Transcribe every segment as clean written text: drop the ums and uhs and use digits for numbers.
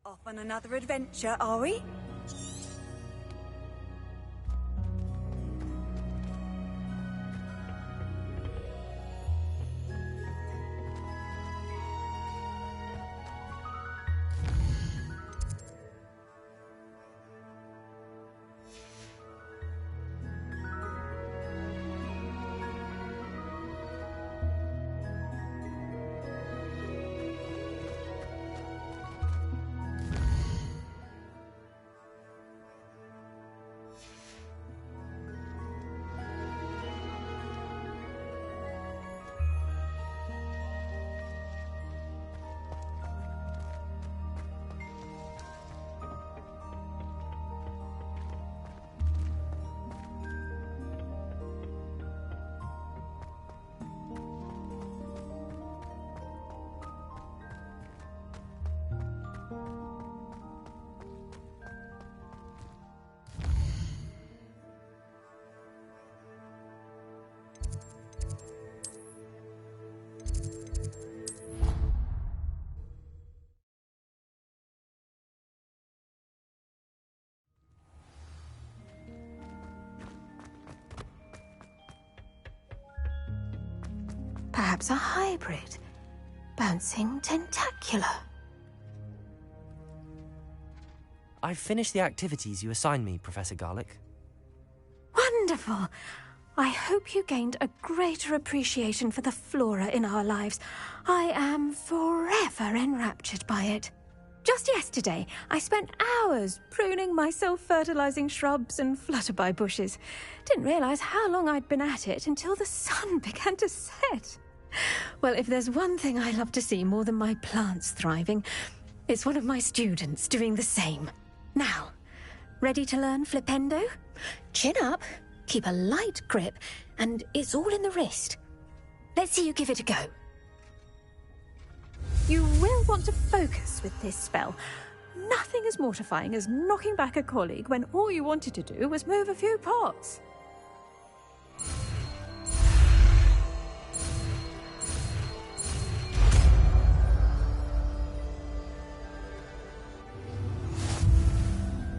Off on another adventure, are we? Perhaps a hybrid. Bouncing tentacular. I've finished the activities you assigned me, Professor Garlick. Wonderful! I hope you gained a greater appreciation for the flora in our lives. I am forever enraptured by it. Just yesterday, I spent hours pruning my self-fertilizing shrubs and flutterby bushes. Didn't realize how long I'd been at it until the sun began to set. Well, if there's one thing I love to see more than my plants thriving, it's one of my students doing the same. Now, ready to learn Flipendo? Chin up, keep a light grip, and it's all in the wrist. Let's see you give it a go. You will want to focus with this spell. Nothing as mortifying as knocking back a colleague when all you wanted to do was move a few pots.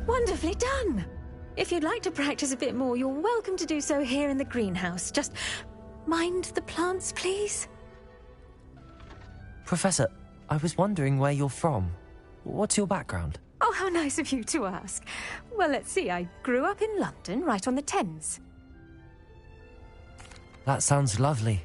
Wonderfully done! If you'd like to practice a bit more, you're welcome to do so here in the greenhouse. Just mind the plants, please. Professor, I was wondering where you're from. What's your background? Oh, how nice of you to ask. Well, let's see. I grew up in London, right on the Thames. That sounds lovely.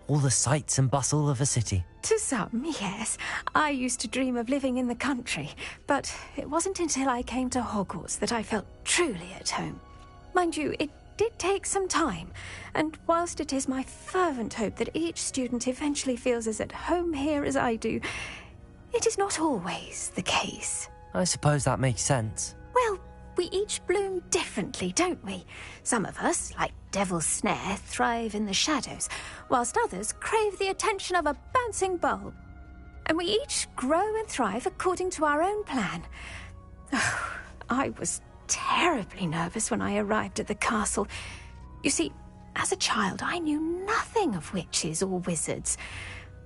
All the sights and bustle of a city. To some, yes. I used to dream of living in the country, but it wasn't until I came to Hogwarts that I felt truly at home. Mind you, it did take some time, and whilst it is my fervent hope that each student eventually feels as at home here as I do, it is not always the case. I suppose that makes sense. Well, we each bloom differently, don't we? Some of us, like Devil's Snare, thrive in the shadows, whilst others crave the attention of a bouncing bulb. And we each grow and thrive according to our own plan. Oh, I was terribly nervous when I arrived at the castle. You see, as a child, I knew nothing of witches or wizards.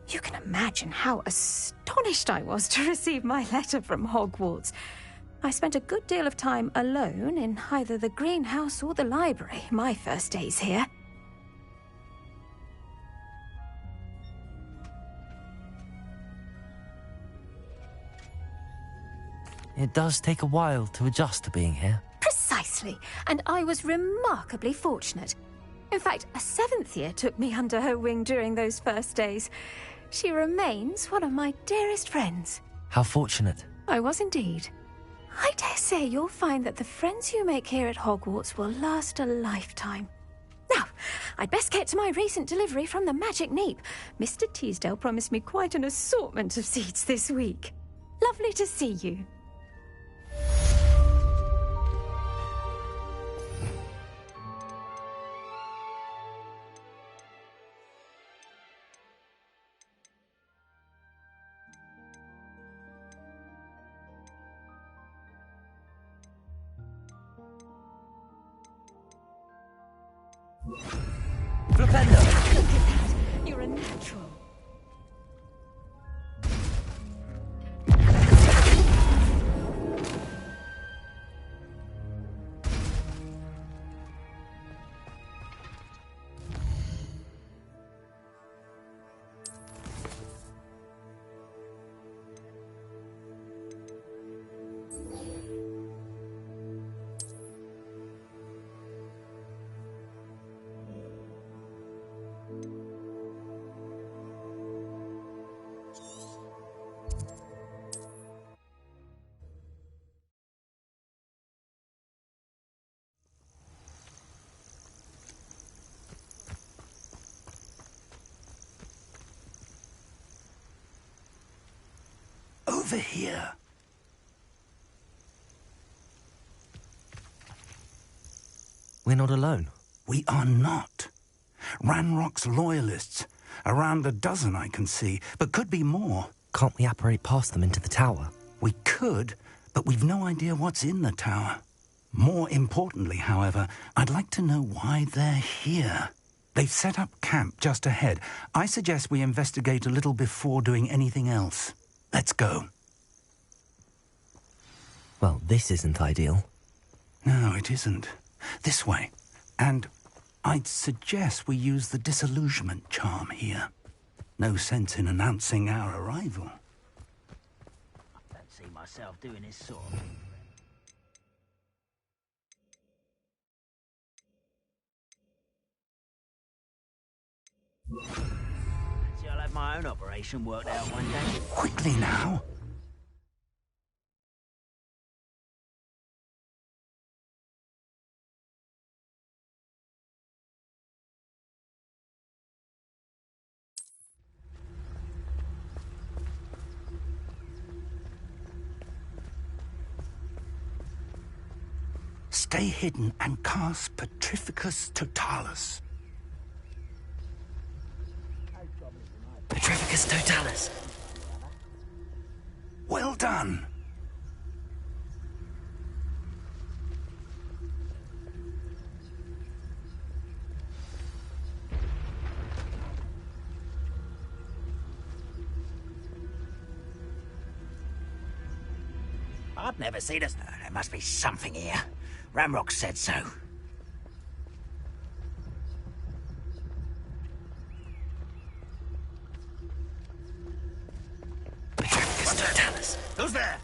You can imagine how astonished I was to receive my letter from Hogwarts. I spent a good deal of time alone in either the greenhouse or the library my first days here. It does take a while to adjust to being here. Precisely, and I was remarkably fortunate. In fact, a 7th year took me under her wing during those first days. She remains one of my dearest friends. How fortunate. I was indeed. I dare say you'll find that the friends you make here at Hogwarts will last a lifetime. Now, I'd best get to my recent delivery from the Magic Neep. Mr. Teasdale promised me quite an assortment of seeds this week. Lovely to see you. Flipendo! Look at that. You're a natural. over here. We're not alone. We are not. Ranrock's loyalists. Around a dozen I can see, but could be more. Can't we apparate past them into the tower? We could, but we've no idea what's in the tower. More importantly, however, I'd like to know why they're here. They've set up camp just ahead. I suggest we investigate a little before doing anything else. Let's go. Well, this isn't ideal. No, it isn't. This way. And I'd suggest we use the disillusionment charm here. No sense in announcing our arrival. I don't see myself doing this sort of thing. Fancy I'll have my own operation worked out one day. Quickly now. Stay hidden and cast Petrificus Totalis. Petrificus Totalis. Well done. I've never seen us. There must be something here. Ramrock said so. Petrificus Totalis. Who's there?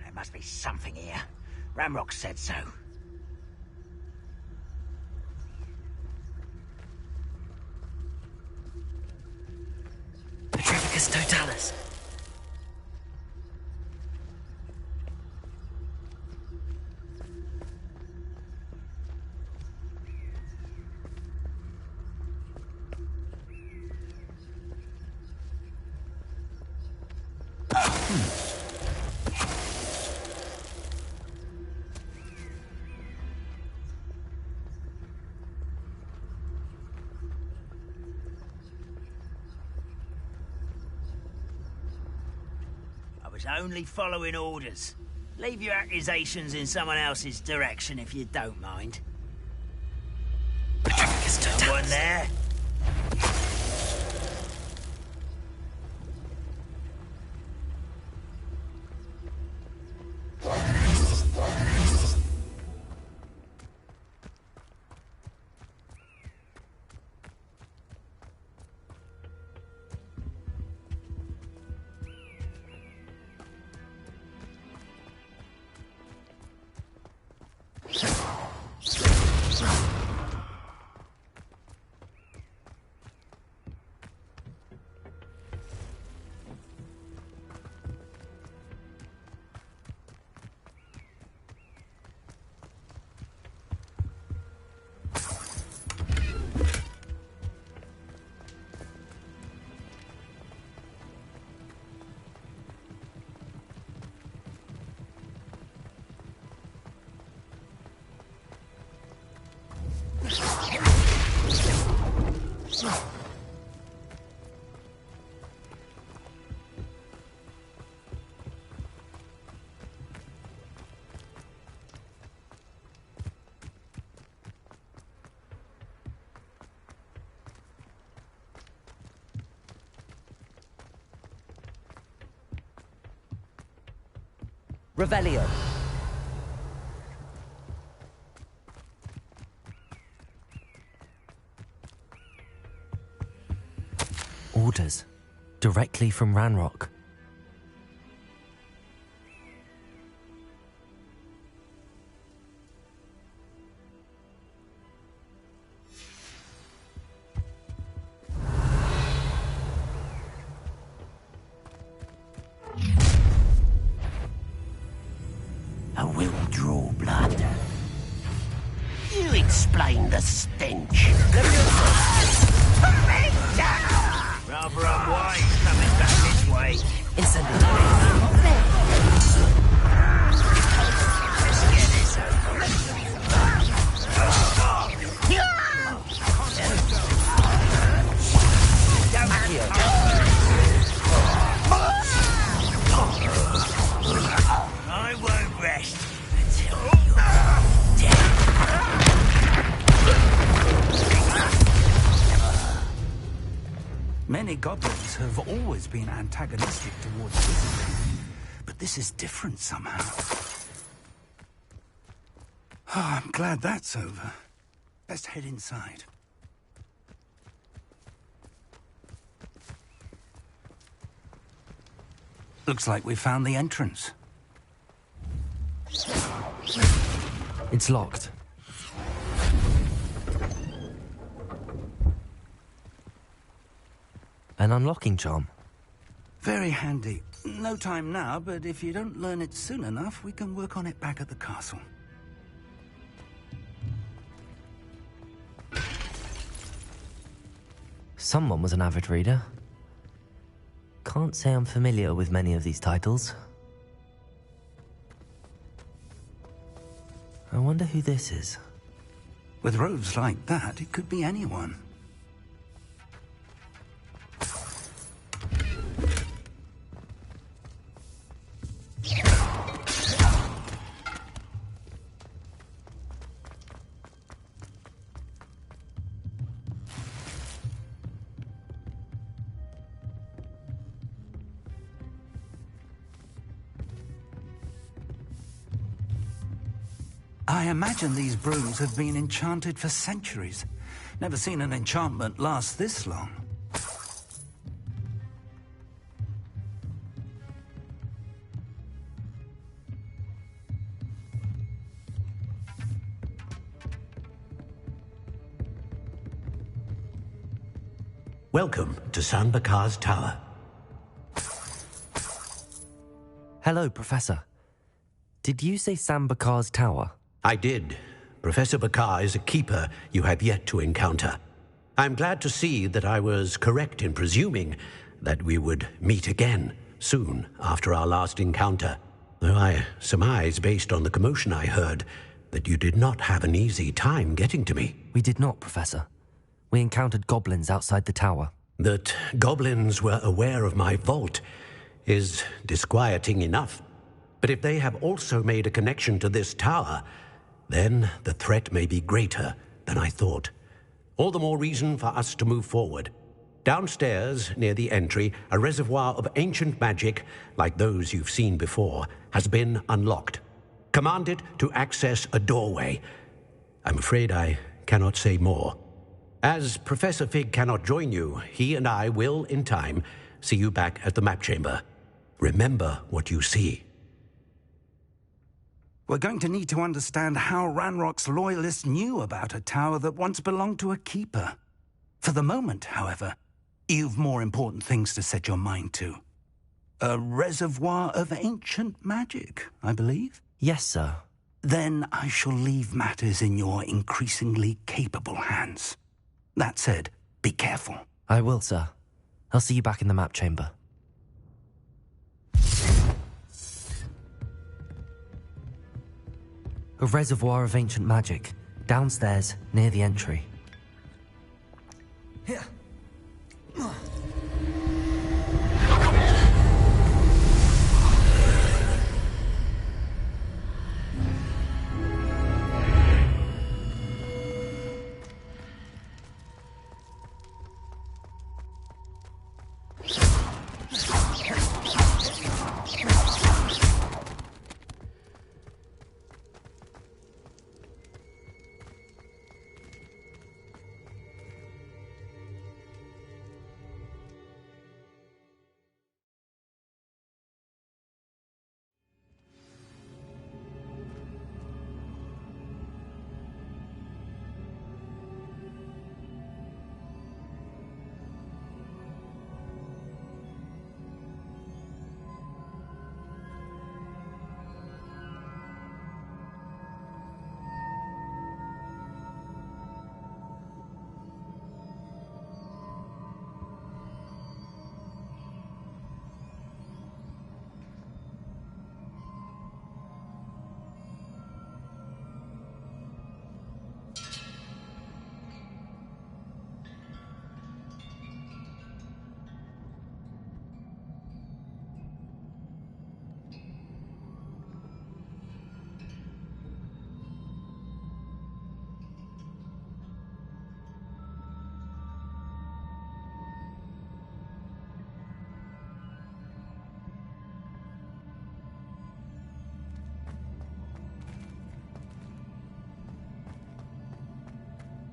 There must be something here. Ramrock said so. Petrificus Totalis. I was only following orders. Leave your accusations in someone else's direction if you don't mind. Petrificus Totalis. Someone there? Revelio. Orders. Directly from Ranrock. explain the stench. Rather unwise coming back this way. I won't rest until you're dead. Many goblins have always been antagonistic towards visitors, but this is different somehow. Oh, I'm glad that's over. Let's head inside. Looks like we found the entrance. It's locked. An unlocking charm. Very handy. No time now, but if you don't learn it soon enough, we can work on it back at the castle. Someone was an avid reader. Can't say I'm familiar with many of these titles. I wonder who this is. With robes like that, it could be anyone. I imagine these brooms have been enchanted for centuries. Never seen an enchantment last this long. Welcome to San Bakar's Tower. Hello, Professor. Did you say Sam Bakar's tower? I did. Professor Bakar is a keeper you have yet to encounter. I'm glad to see that I was correct in presuming that we would meet again soon after our last encounter. Though I surmise, based on the commotion I heard, that you did not have an easy time getting to me. We did not, Professor. We encountered goblins outside the tower. That goblins were aware of my vault is disquieting enough. But if they have also made a connection to this tower, then the threat may be greater than I thought. All the more reason for us to move forward. Downstairs, near the entry, a reservoir of ancient magic, like those you've seen before, has been unlocked. Command it to access a doorway. I'm afraid I cannot say more. As Professor Fig cannot join you, he and I will, in time, see you back at the map chamber. Remember what you see. We're going to need to understand how Ranrock's loyalists knew about a tower that once belonged to a keeper. For the moment, however, you've more important things to set your mind to. A reservoir of ancient magic, I believe? Yes, sir. Then I shall leave matters in your increasingly capable hands. That said, be careful. I will, sir. I'll see you back in the map chamber. A reservoir of ancient magic, downstairs, near the entry. Here.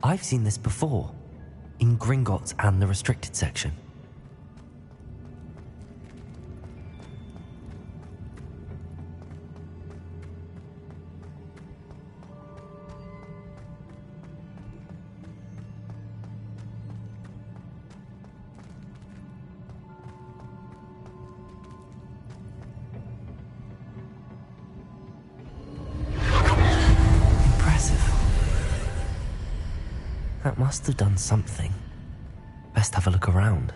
I've seen this before, in Gringotts and the restricted section. That must have done something. Best have a look around.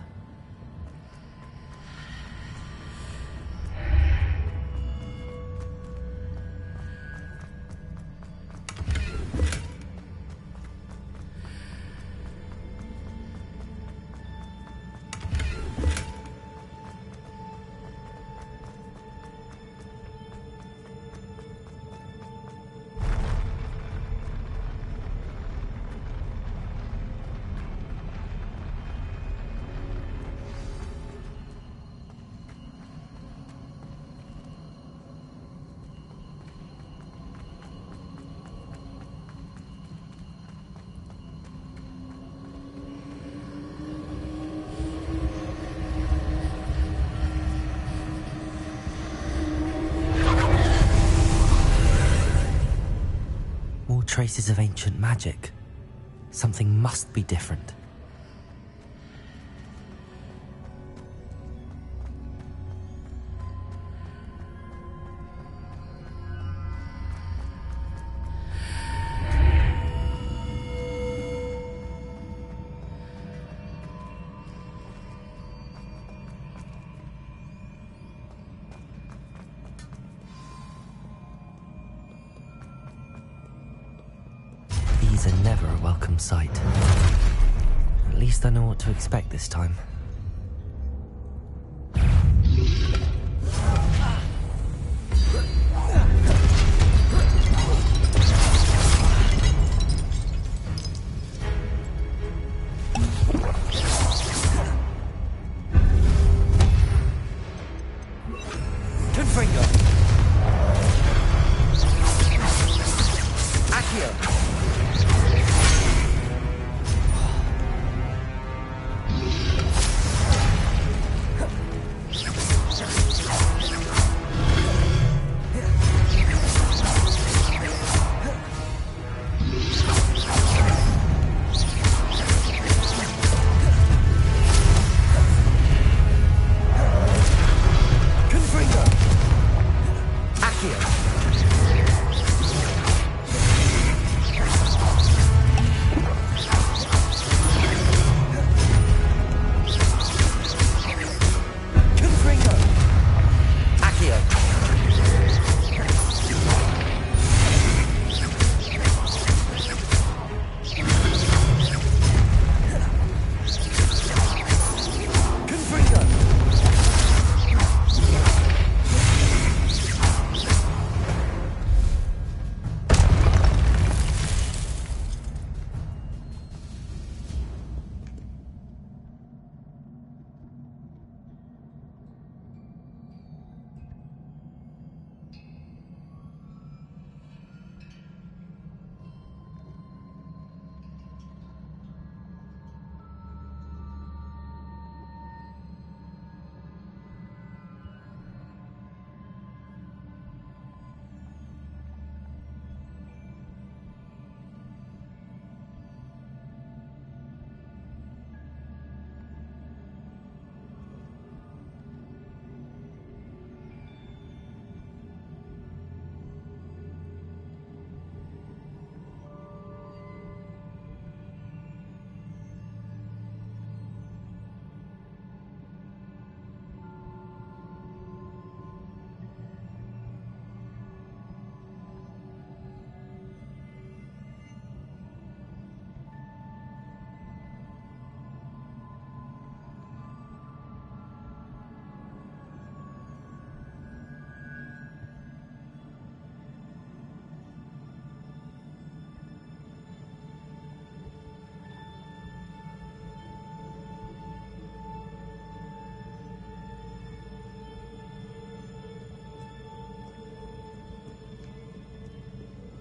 Traces of ancient magic. Something must be different. These are never a welcome sight. At least I know what to expect this time.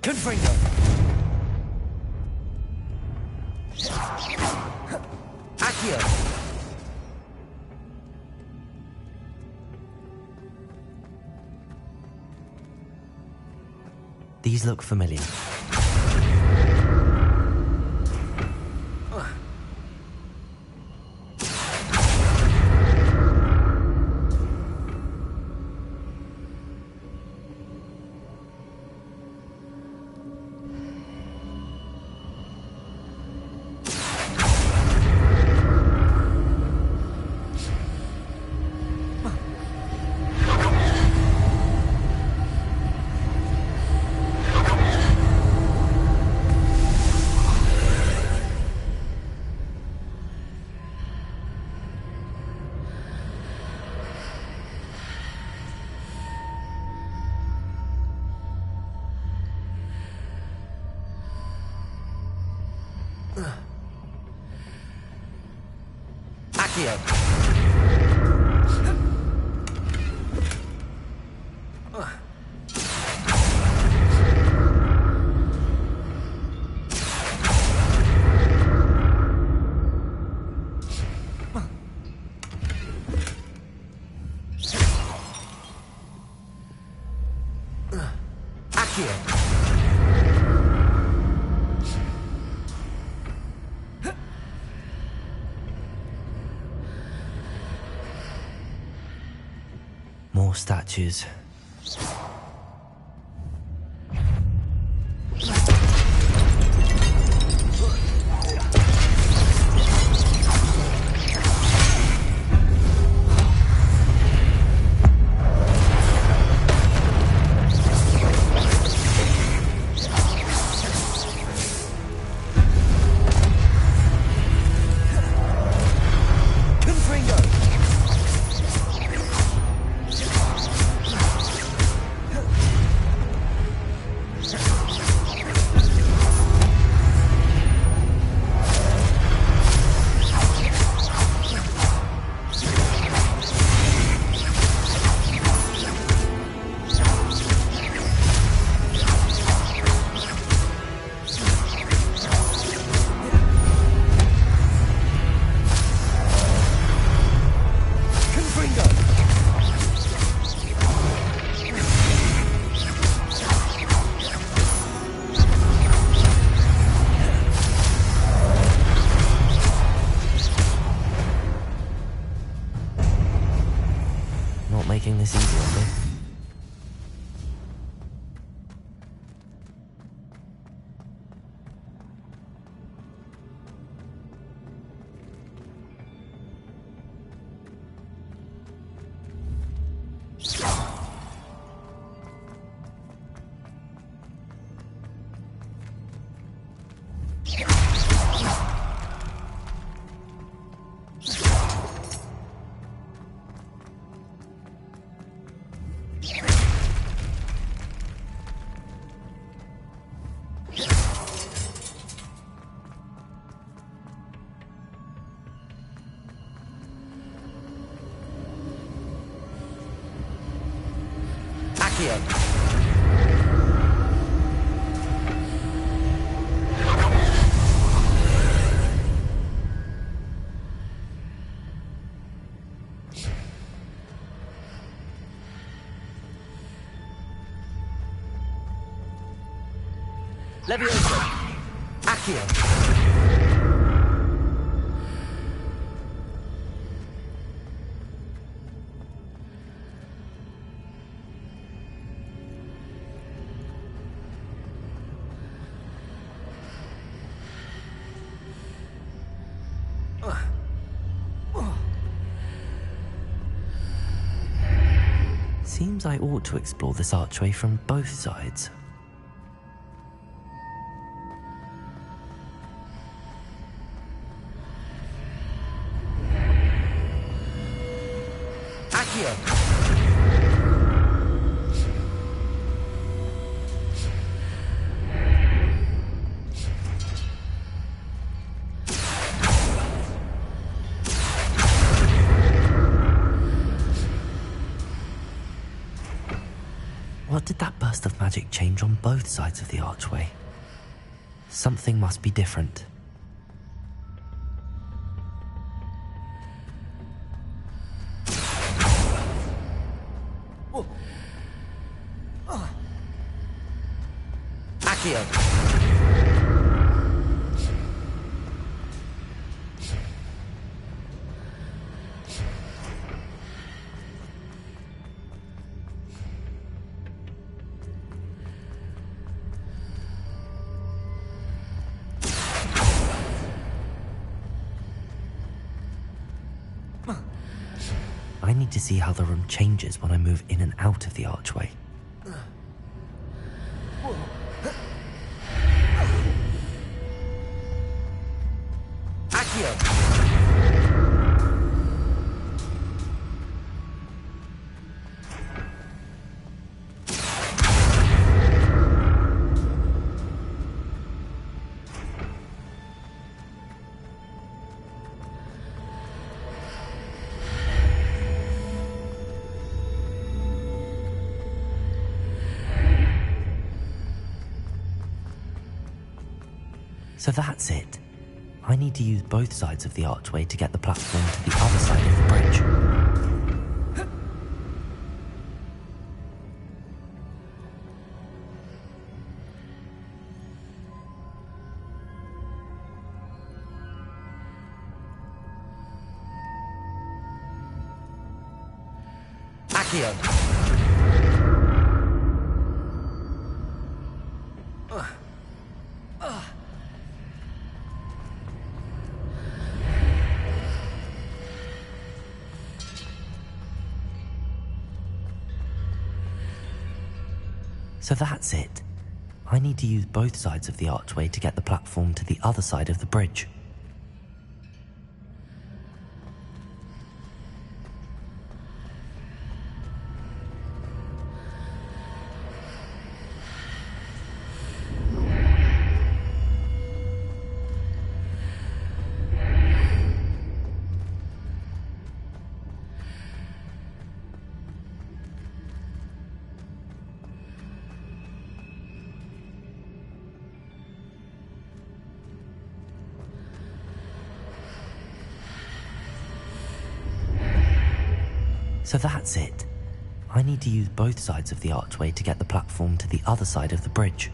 Confringo! Accio! These look familiar. Accio! Accio! More statues. Making this easy on me. Accio! Levioso! Accio! Seems I ought to explore this archway from both sides. Accio! What did that burst of magic change on both sides of the archway? Something must be different. I need to see how the room changes when I move in and out of the archway. So that's it. I need to use both sides of the archway to get the platform to the other side of the bridge. So that's it. I need to use both sides of the archway to get the platform to the other side of the bridge. So that's it. I need to use both sides of the archway to get the platform to the other side of the bridge.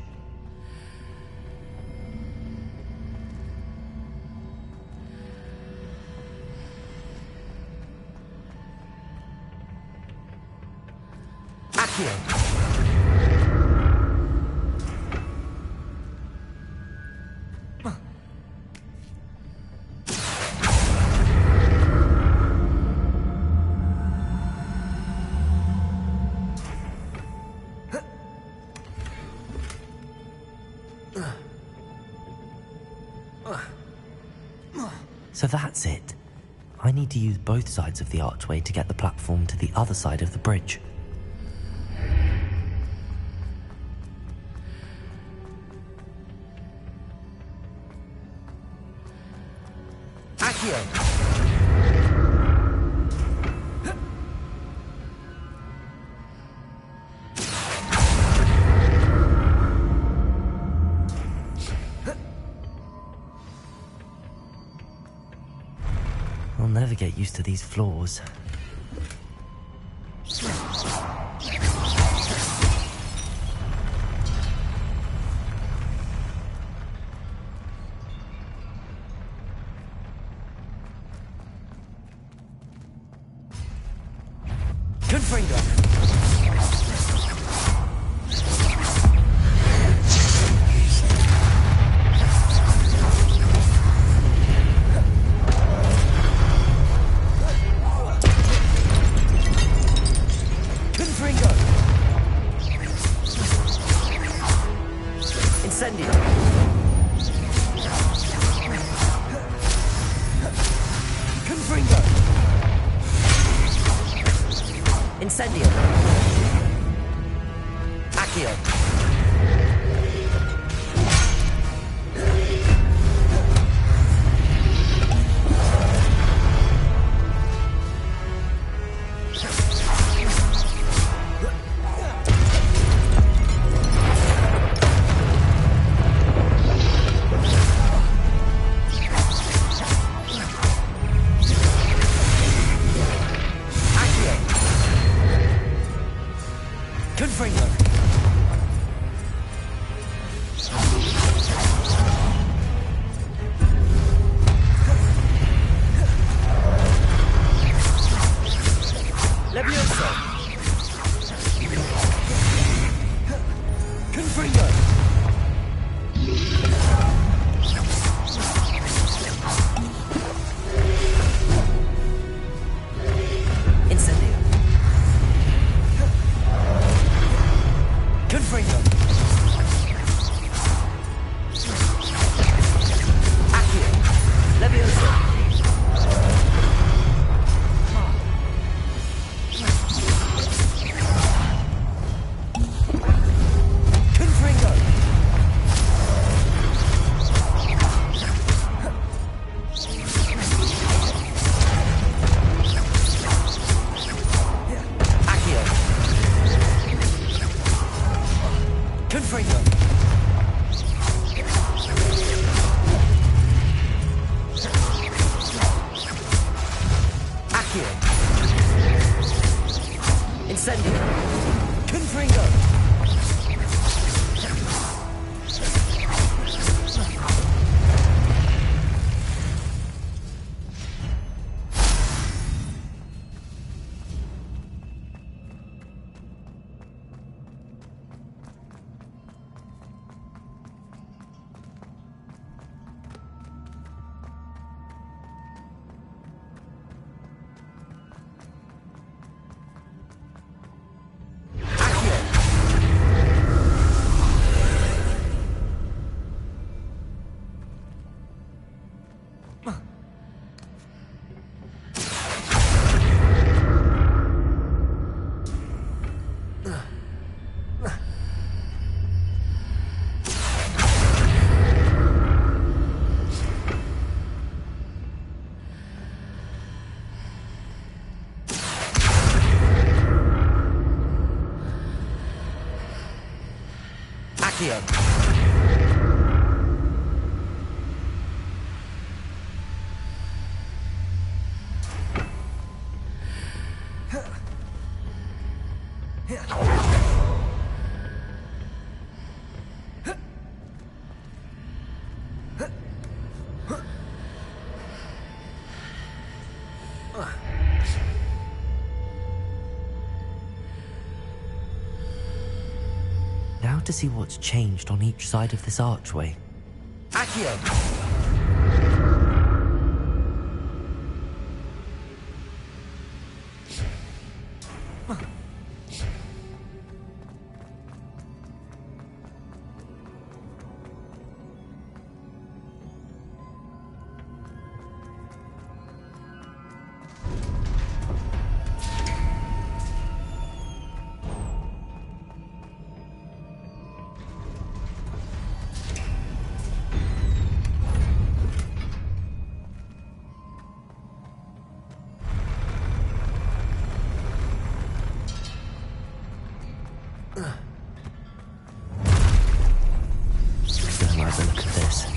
So that's it. I need to use both sides of the archway to get the platform to the other side of the bridge. I'll never get used to these floors. Confringo. Levioso. Confringo. Incendio. Confringo. Accio. Levioso. Confringo. Accio. Confringo. Accio. Incendio. Confringo. Accio. Now to see what's changed on each side of this archway. Accio. Still have a look at this.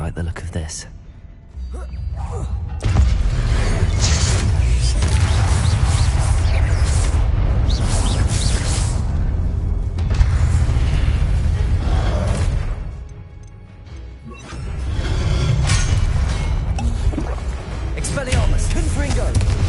like the look of this. Expelliarmus, Confringo!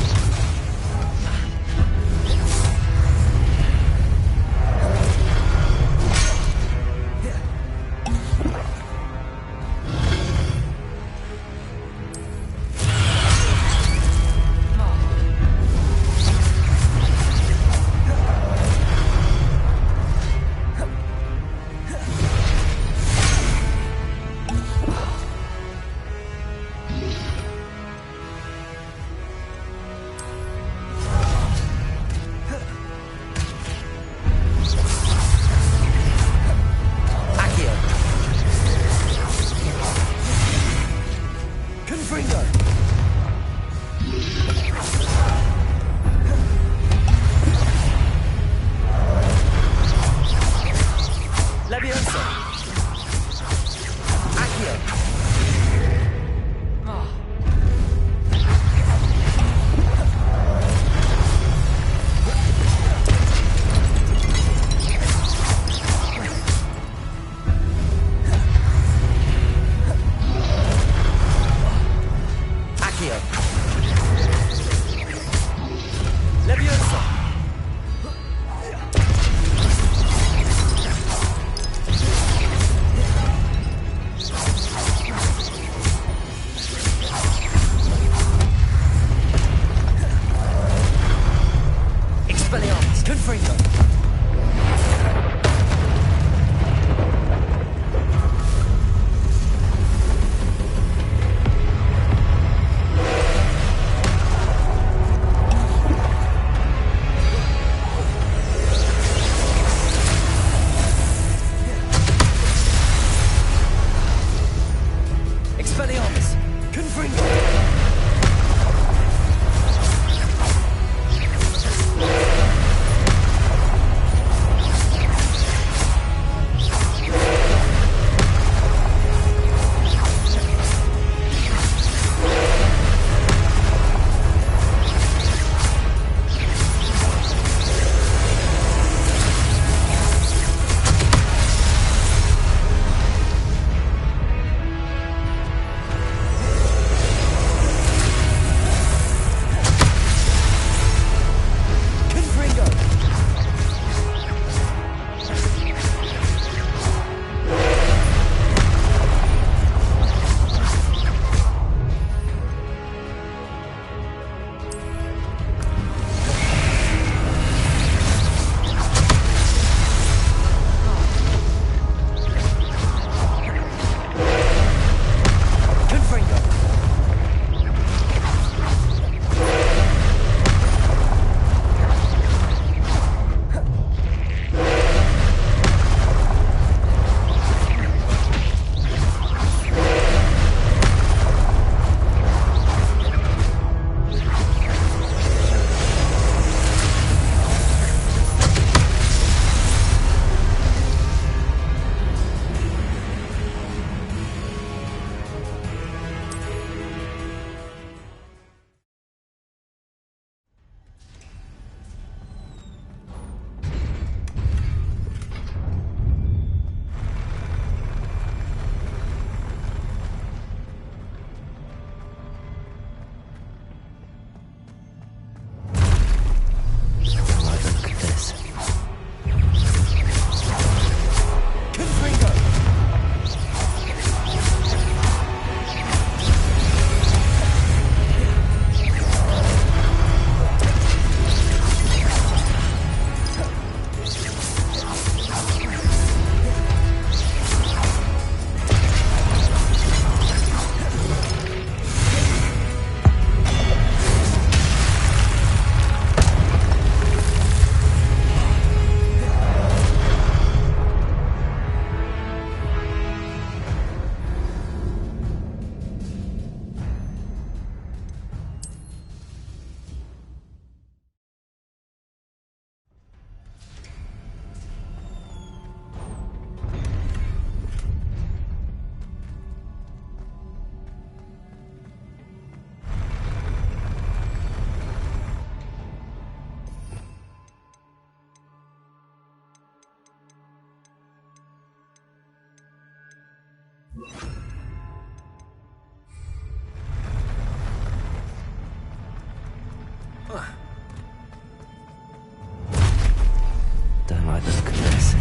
Don't like the look of this.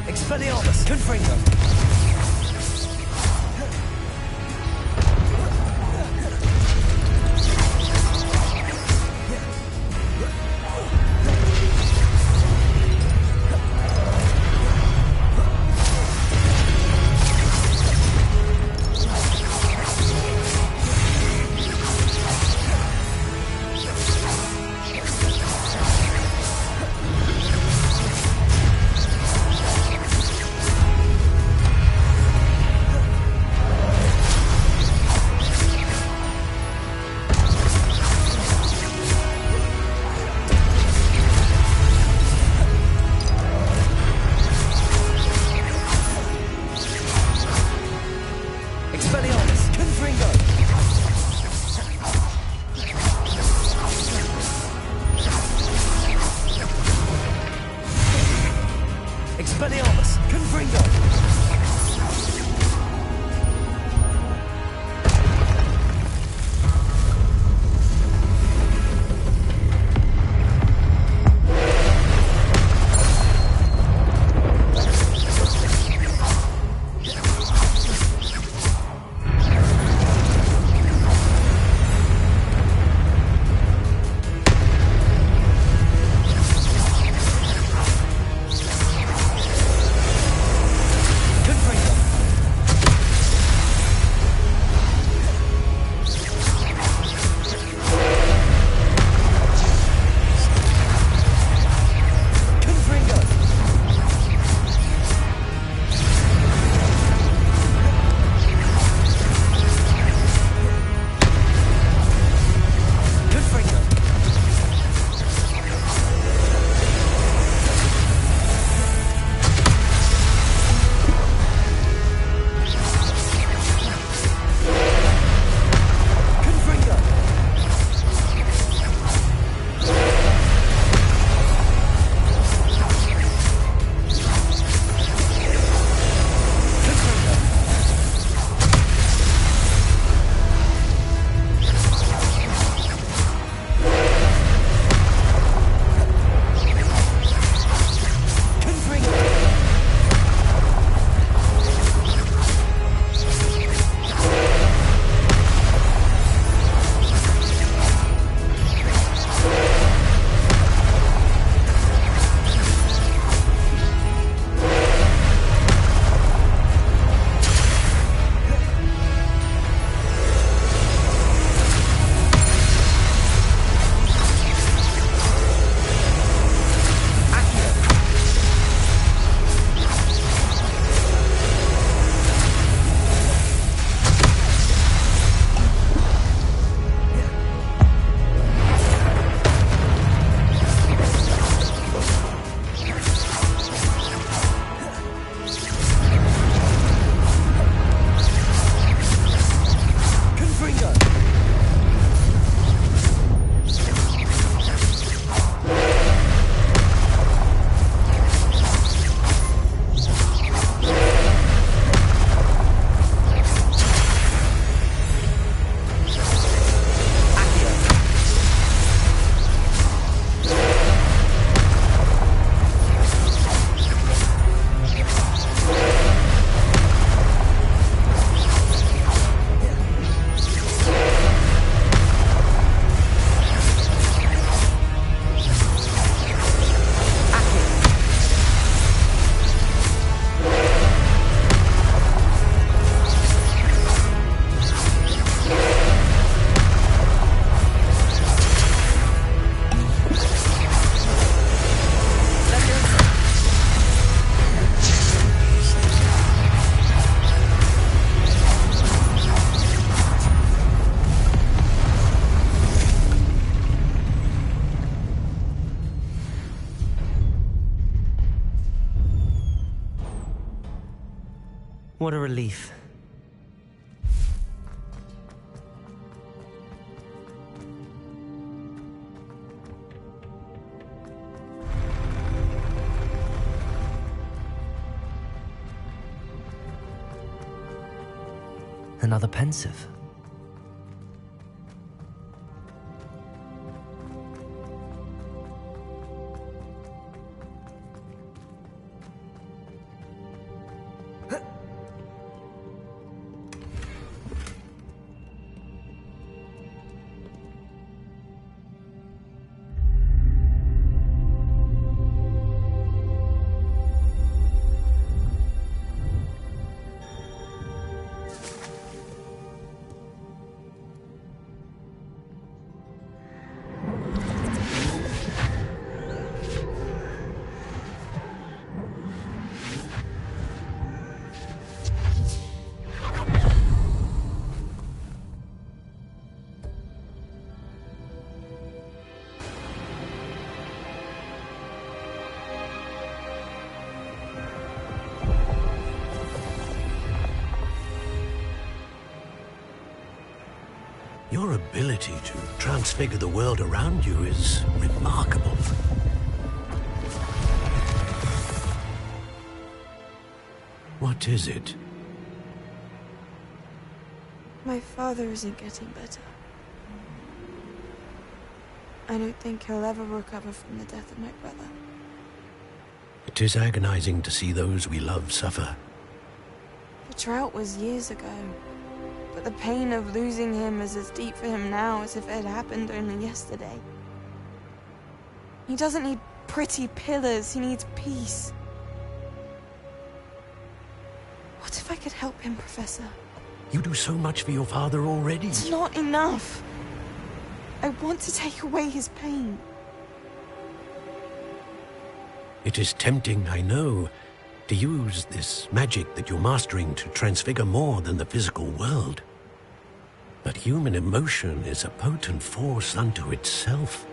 Expelliarmus! Confringo! Expelliarmus! Confringo! What a relief. Another pensive. Your ability to transfigure the world around you is remarkable. What is it? My father isn't getting better. I don't think he'll ever recover from the death of my brother. It is agonizing to see those we love suffer. The drought was years ago, but the pain of losing him is as deep for him now as if it had happened only yesterday. He doesn't need pretty pillars, he needs peace. What if I could help him, Professor? You do so much for your father already. It's not enough. I want to take away his pain. It is tempting, I know, to use this magic that you're mastering to transfigure more than the physical world. But human emotion is a potent force unto itself.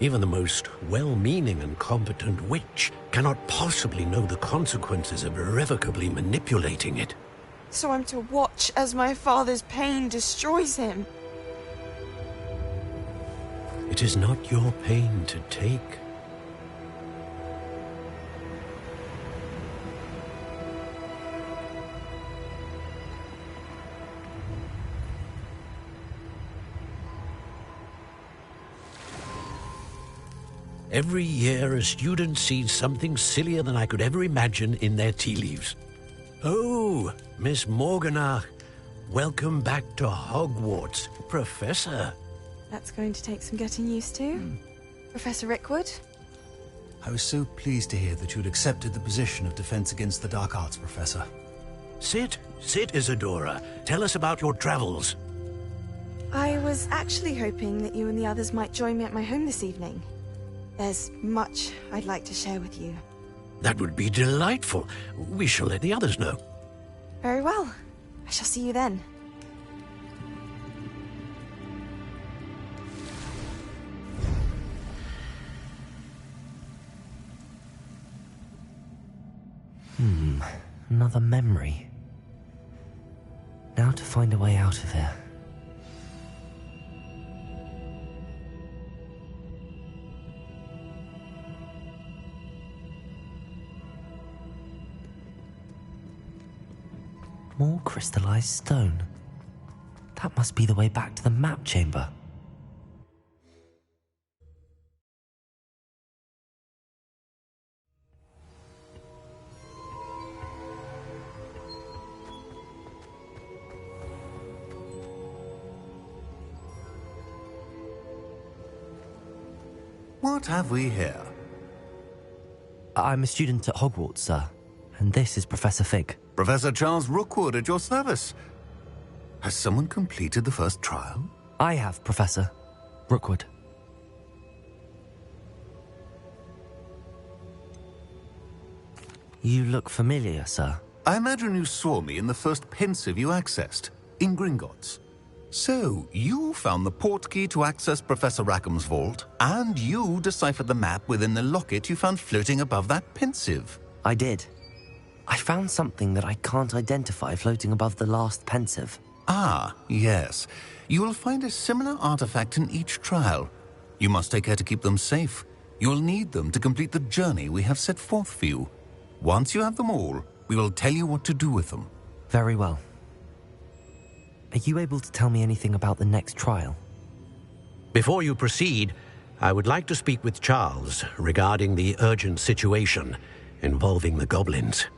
Even the most well-meaning and competent witch cannot possibly know the consequences of irrevocably manipulating it. So I'm to watch as my father's pain destroys him. It is not your pain to take. Every year, a student sees something sillier than I could ever imagine in their tea leaves. Oh, Miss Morganach, welcome back to Hogwarts, Professor. That's going to take some getting used to. Professor Rickwood? I was so pleased to hear that you'd accepted the position of Defense Against the Dark Arts, Professor. Sit, Isadora. Tell us about your travels. I was actually hoping that you and the others might join me at my home this evening. There's much I'd like to share with you. That would be delightful. We shall let the others know. Very well. I shall see you then. Another memory. Now to find a way out of here. More crystallized stone. That must be the way back to the map chamber. What have we here? I'm a student at Hogwarts, sir. And this is Professor Fig. Professor Charles Rookwood at your service. Has someone completed the first trial? I have, Professor Rookwood. You look familiar, sir. I imagine you saw me in the first pensive you accessed, in Gringotts. So, you found the portkey to access Professor Rackham's vault, and you deciphered the map within the locket you found floating above that pensive. I did. I found something that I can't identify floating above the last pensive. Ah, yes. You will find a similar artifact in each trial. You must take care to keep them safe. You will need them to complete the journey we have set forth for you. Once you have them all, we will tell you what to do with them. Very well. Are you able to tell me anything about the next trial? Before you proceed, I would like to speak with Charles regarding the urgent situation involving the goblins.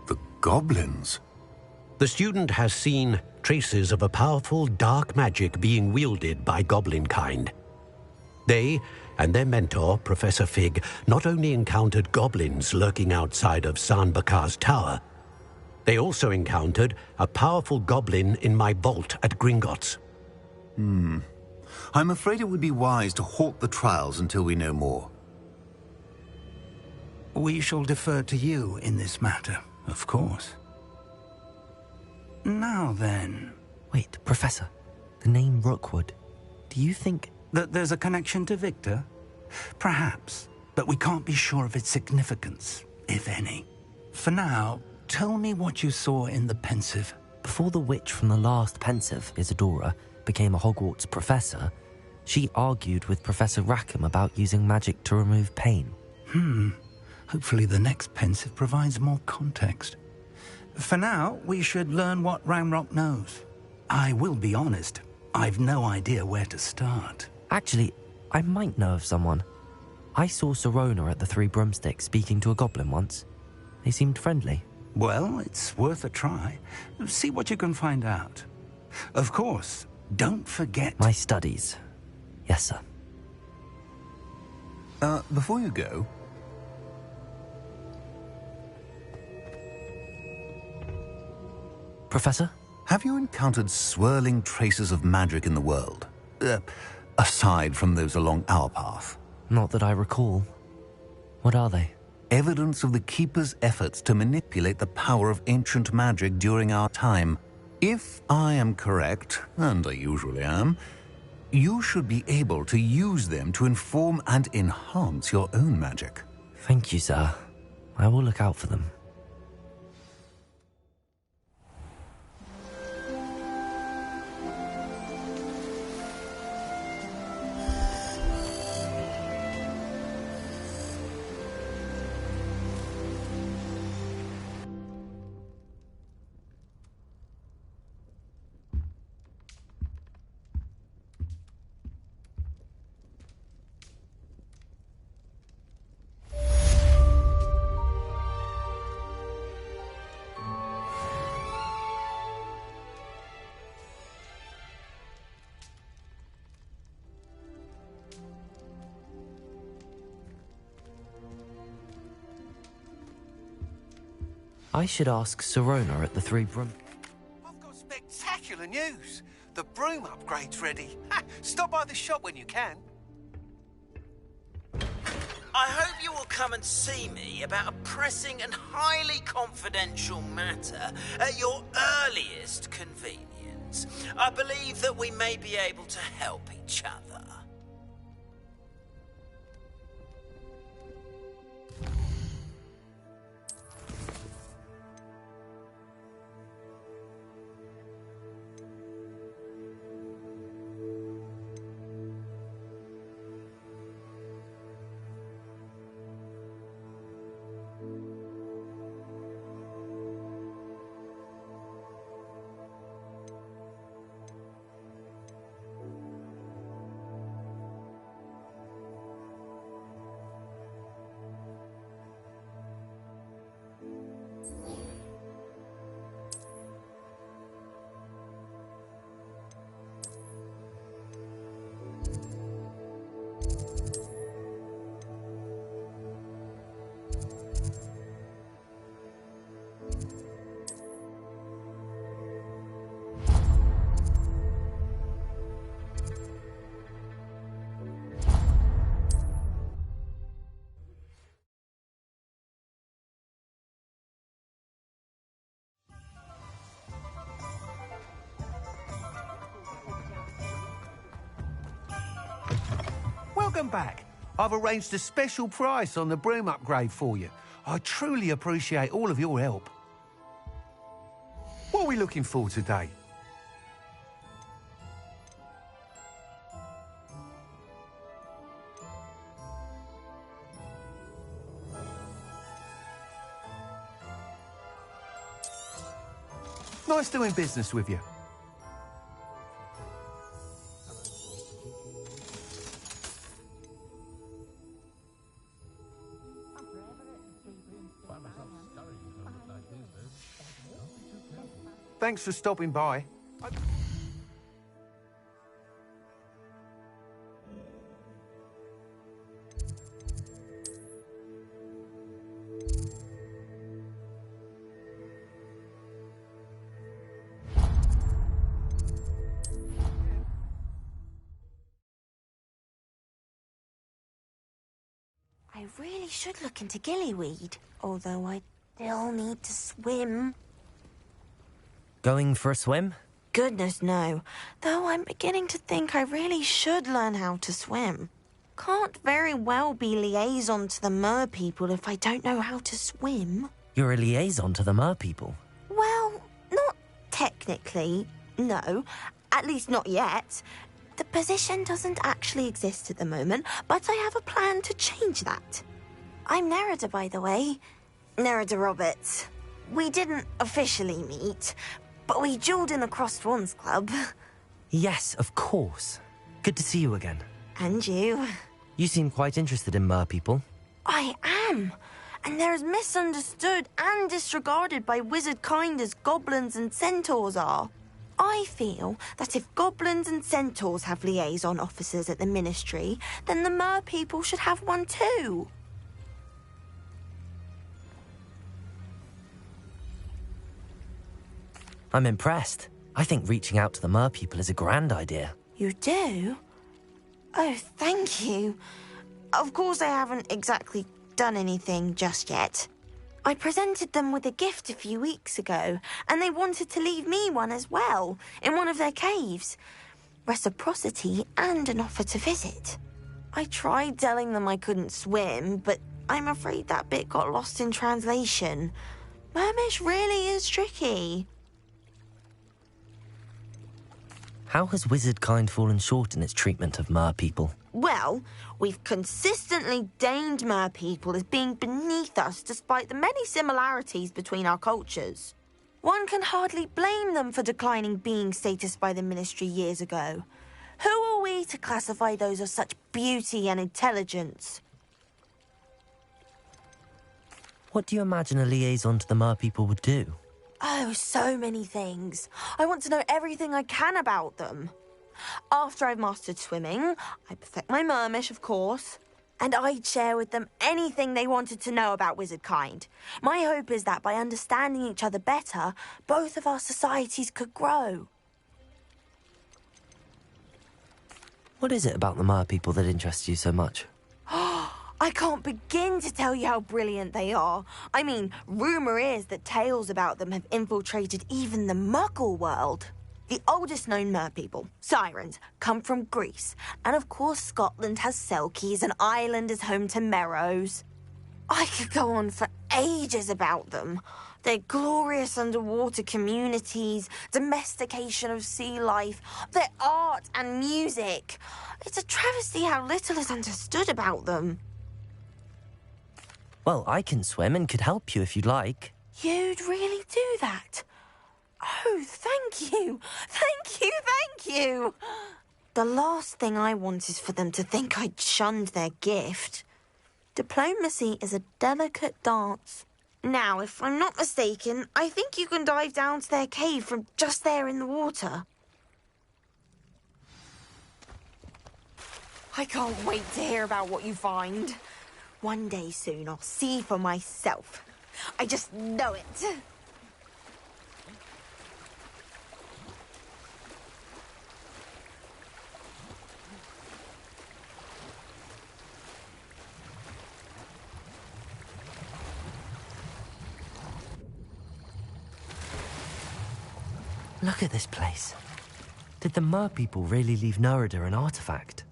The goblins? The student has seen traces of a powerful dark magic being wielded by goblin kind. They and their mentor, Professor Fig, not only encountered goblins lurking outside of San Bakar's tower, they also encountered a powerful goblin in my vault at Gringotts. I'm afraid it would be wise to halt the trials until we know more. We shall defer to you in this matter, of course. Now then... Wait, Professor. The name Rookwood. Do you think... that there's a connection to Victor? Perhaps, but we can't be sure of its significance, if any. For now, tell me what you saw in the pensive. Before the witch from the last pensive, Isadora, became a Hogwarts professor, she argued with Professor Rackham about using magic to remove pain. Hopefully the next pensive provides more context. For now, we should learn what Ramrock knows. I will be honest, I've no idea where to start. Actually, I might know of someone. I saw Sirona at the Three Broomsticks speaking to a goblin once. They seemed friendly. Well, it's worth a try. See what you can find out. Of course, don't forget... My studies. Yes, sir. Before you go... Professor? Have you encountered swirling traces of magic in the world? Aside from those along our path? Not that I recall. What are they? Evidence of the Keeper's efforts to manipulate the power of ancient magic during our time. If I am correct, and I usually am, you should be able to use them to inform and enhance your own magic. Thank you, sir. I will look out for them. I should ask Sirona at the Three Broom... I've got spectacular news. The broom upgrade's ready. Stop by the shop when you can. I hope you will come and see me about a pressing and highly confidential matter at your earliest convenience. I believe that we may be able to help each other. Welcome back. I've arranged a special price on the broom upgrade for you. I truly appreciate all of your help. What are we looking for today? Nice doing business with you. Thanks for stopping by. I really should look into gillyweed, although I still need to swim. Going for a swim? Goodness, no. Though I'm beginning to think I really should learn how to swim. Can't very well be liaison to the mer people if I don't know how to swim. You're a liaison to the mer people? Well, not technically, no. At least not yet. The position doesn't actually exist at the moment, but I have a plan to change that. I'm Nerida, by the way. Nerida Roberts. We didn't officially meet, but we duelled in the Crossed Wands Club. Yes, of course. Good to see you again. And you. You seem quite interested in mer people. I am. And they're as misunderstood and disregarded by wizard kind as goblins and centaurs are. I feel that if goblins and centaurs have liaison officers at the Ministry, then the mer people should have one too. I'm impressed. I think reaching out to the mer people is a grand idea. You do? Oh, thank you. Of course I haven't exactly done anything just yet. I presented them with a gift a few weeks ago, and they wanted to leave me one as well, in one of their caves. Reciprocity and an offer to visit. I tried telling them I couldn't swim, but I'm afraid that bit got lost in translation. Mermish really is tricky. How has wizard kind fallen short in its treatment of mer people? Well, we've consistently deemed mer people as being beneath us despite the many similarities between our cultures. One can hardly blame them for declining being status by the Ministry years ago. Who are we to classify those of such beauty and intelligence? What do you imagine a liaison to the mer people would do? Oh, so many things. I want to know everything I can about them. After I've mastered swimming, I perfect my mermish, of course, and I'd share with them anything they wanted to know about wizard kind. My hope is that by understanding each other better, both of our societies could grow. What is it about the mer people that interests you so much? I can't begin to tell you how brilliant they are. I mean, rumour is that tales about them have infiltrated even the Muggle world. The oldest known mer people, sirens, come from Greece. And of course Scotland has Selkies and Ireland is home to Merrows. I could go on for ages about them. Their glorious underwater communities, domestication of sea life, their art and music. It's a travesty how little is understood about them. Well, I can swim and could help you if you'd like. You'd really do that? Oh, thank you. Thank you, thank you. The last thing I want is for them to think I'd shunned their gift. Diplomacy is a delicate dance. Now, if I'm not mistaken, I think you can dive down to their cave from just there in the water. I can't wait to hear about what you find. One day soon, I'll see for myself. I just know it. Look at this place. Did the mer people really leave Nerida an artifact?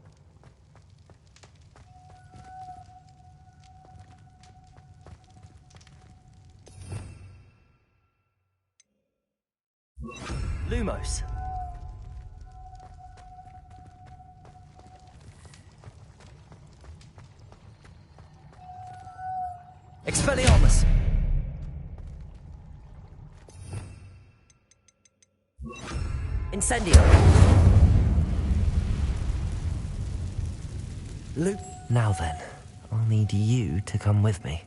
Lumos. Expelliarmus. Incendio. Now then, I'll need you to come with me.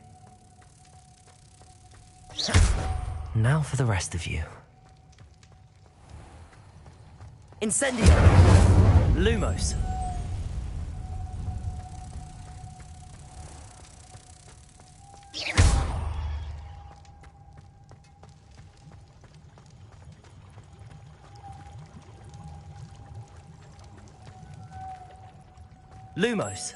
Now for the rest of you. Incendio! Lumos! Lumos!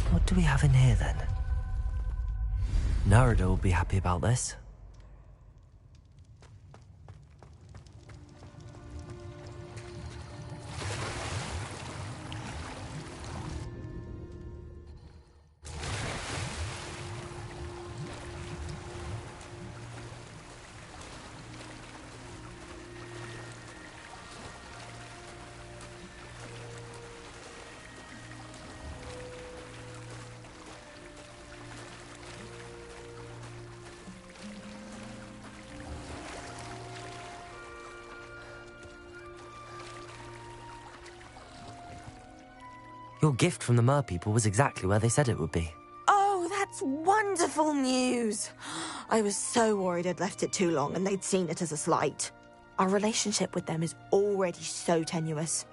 What do we have in here, then? Narada will be happy about this. Your gift from the Mer people was exactly where they said it would be. Oh, that's wonderful news. I was so worried I'd left it too long and they'd seen it as a slight. Our relationship with them is already so tenuous.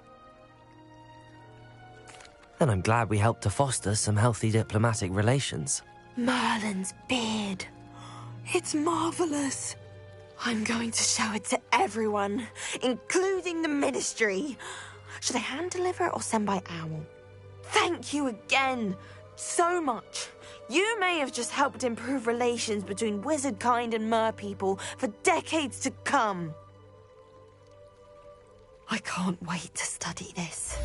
Then I'm glad we helped to foster some healthy diplomatic relations. Merlin's beard. It's marvelous. I'm going to show it to everyone, including the Ministry. Should I hand deliver it or send by owl? Thank you again, so much. You may have just helped improve relations between wizard kind and mer people for decades to come. I can't wait to study this.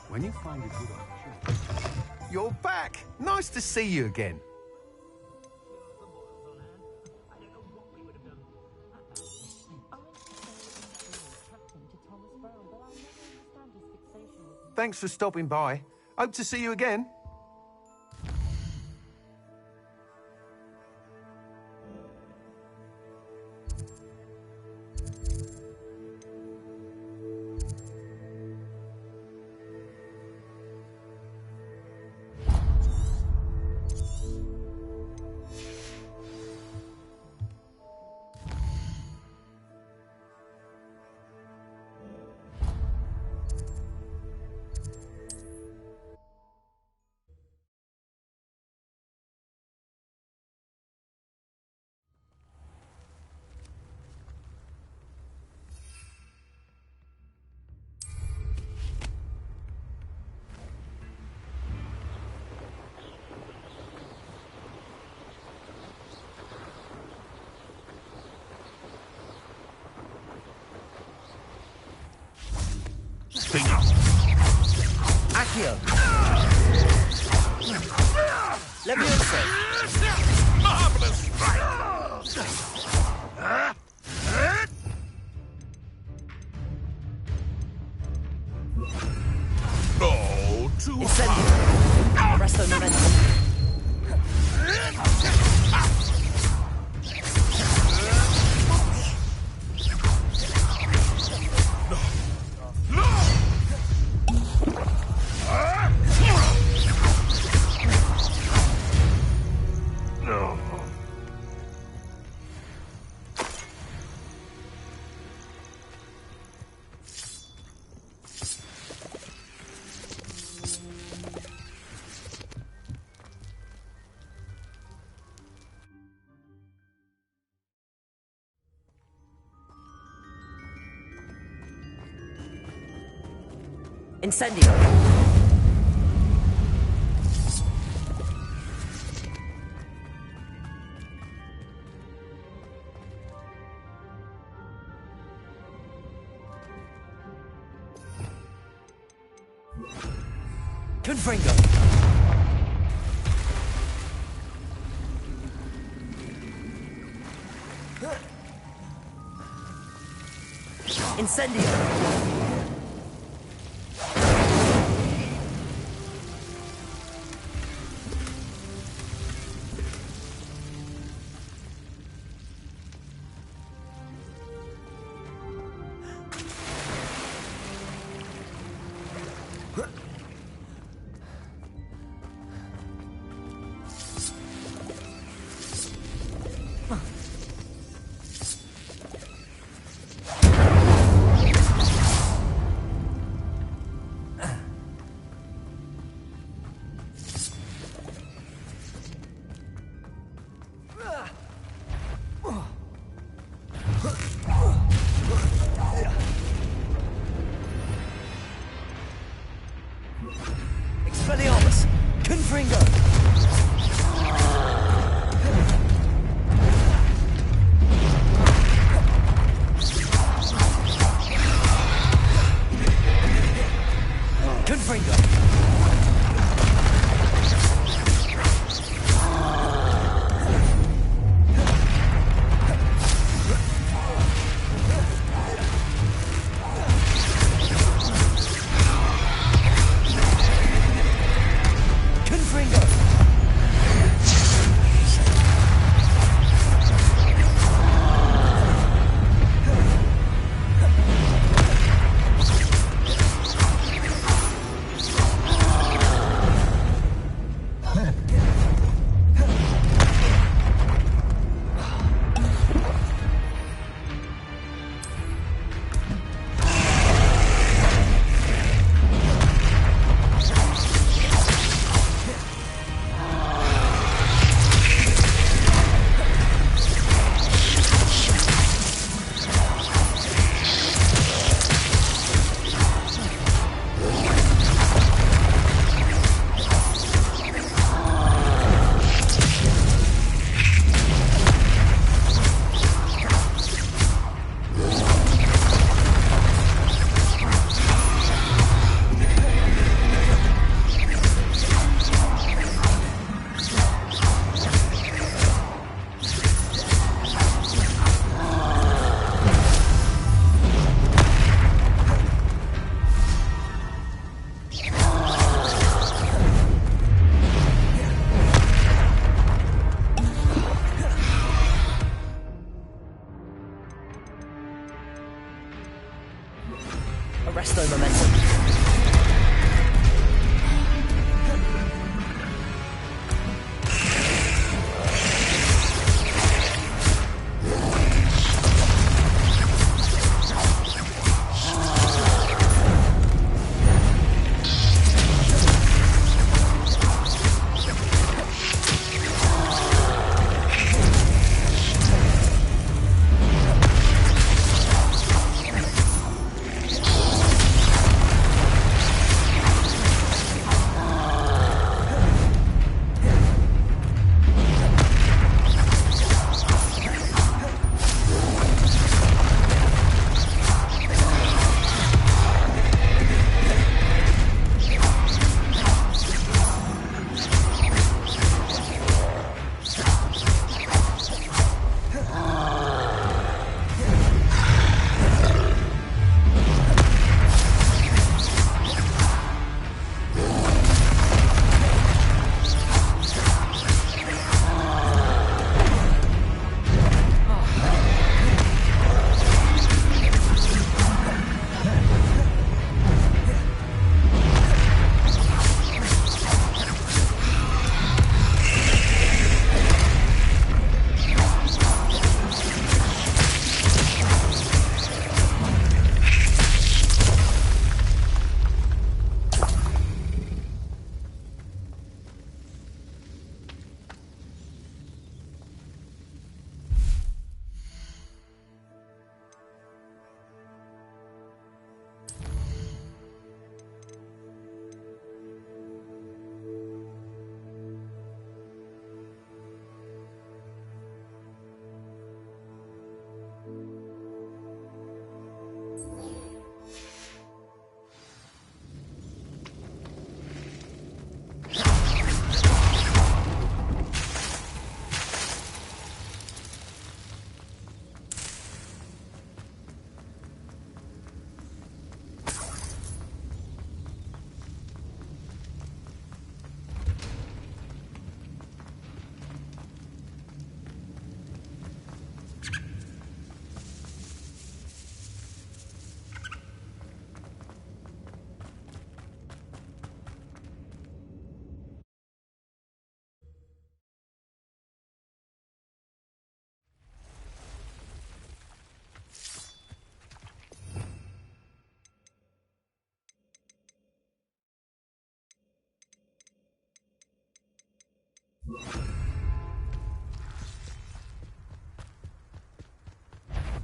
When you find a good opportunity... You're back! Nice to see you again. Thanks for stopping by. Hope to see you again. Accio. Levioso. Marvelous strike. Oh, too Incendio. Arresto momentum. Incendio. Confringo. Incendio. Expelliarmus! Confringo! Confringo!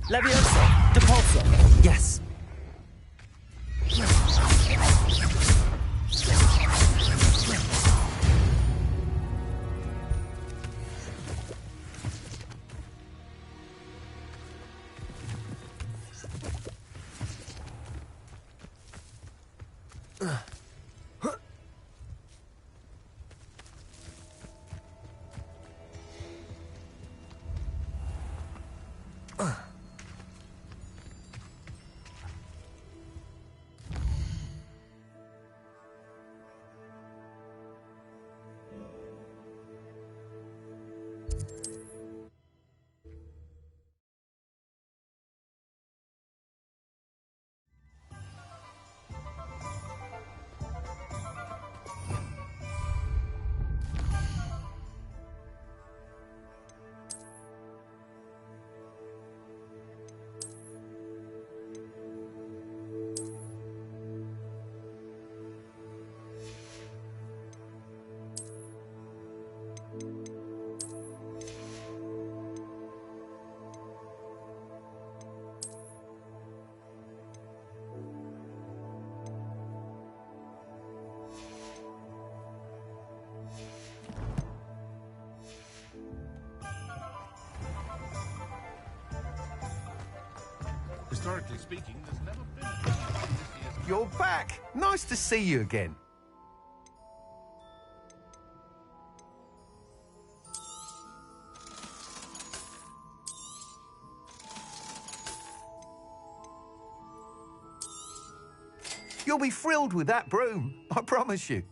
Leviosa! Depulso! Yes. Historically speaking, there's never been a team like this year's... You're back! Nice to see you again. You'll be thrilled with that broom, I promise you.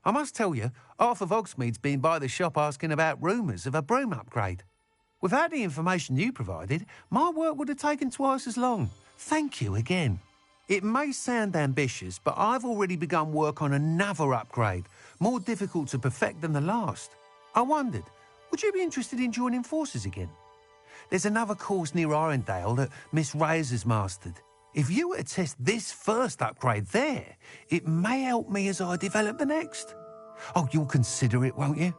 I must tell you, Arthur Hogsmeade's been by the shop asking about rumours of a broom upgrade. Without the information you provided, my work would have taken twice as long. Thank you again. It may sound ambitious, but I've already begun work on another upgrade, more difficult to perfect than the last. I wondered, would you be interested in joining forces again? There's another course near Arendale that Miss Reyes has mastered. If you were to test this first upgrade there, it may help me as I develop the next. Oh, you'll consider it, won't you?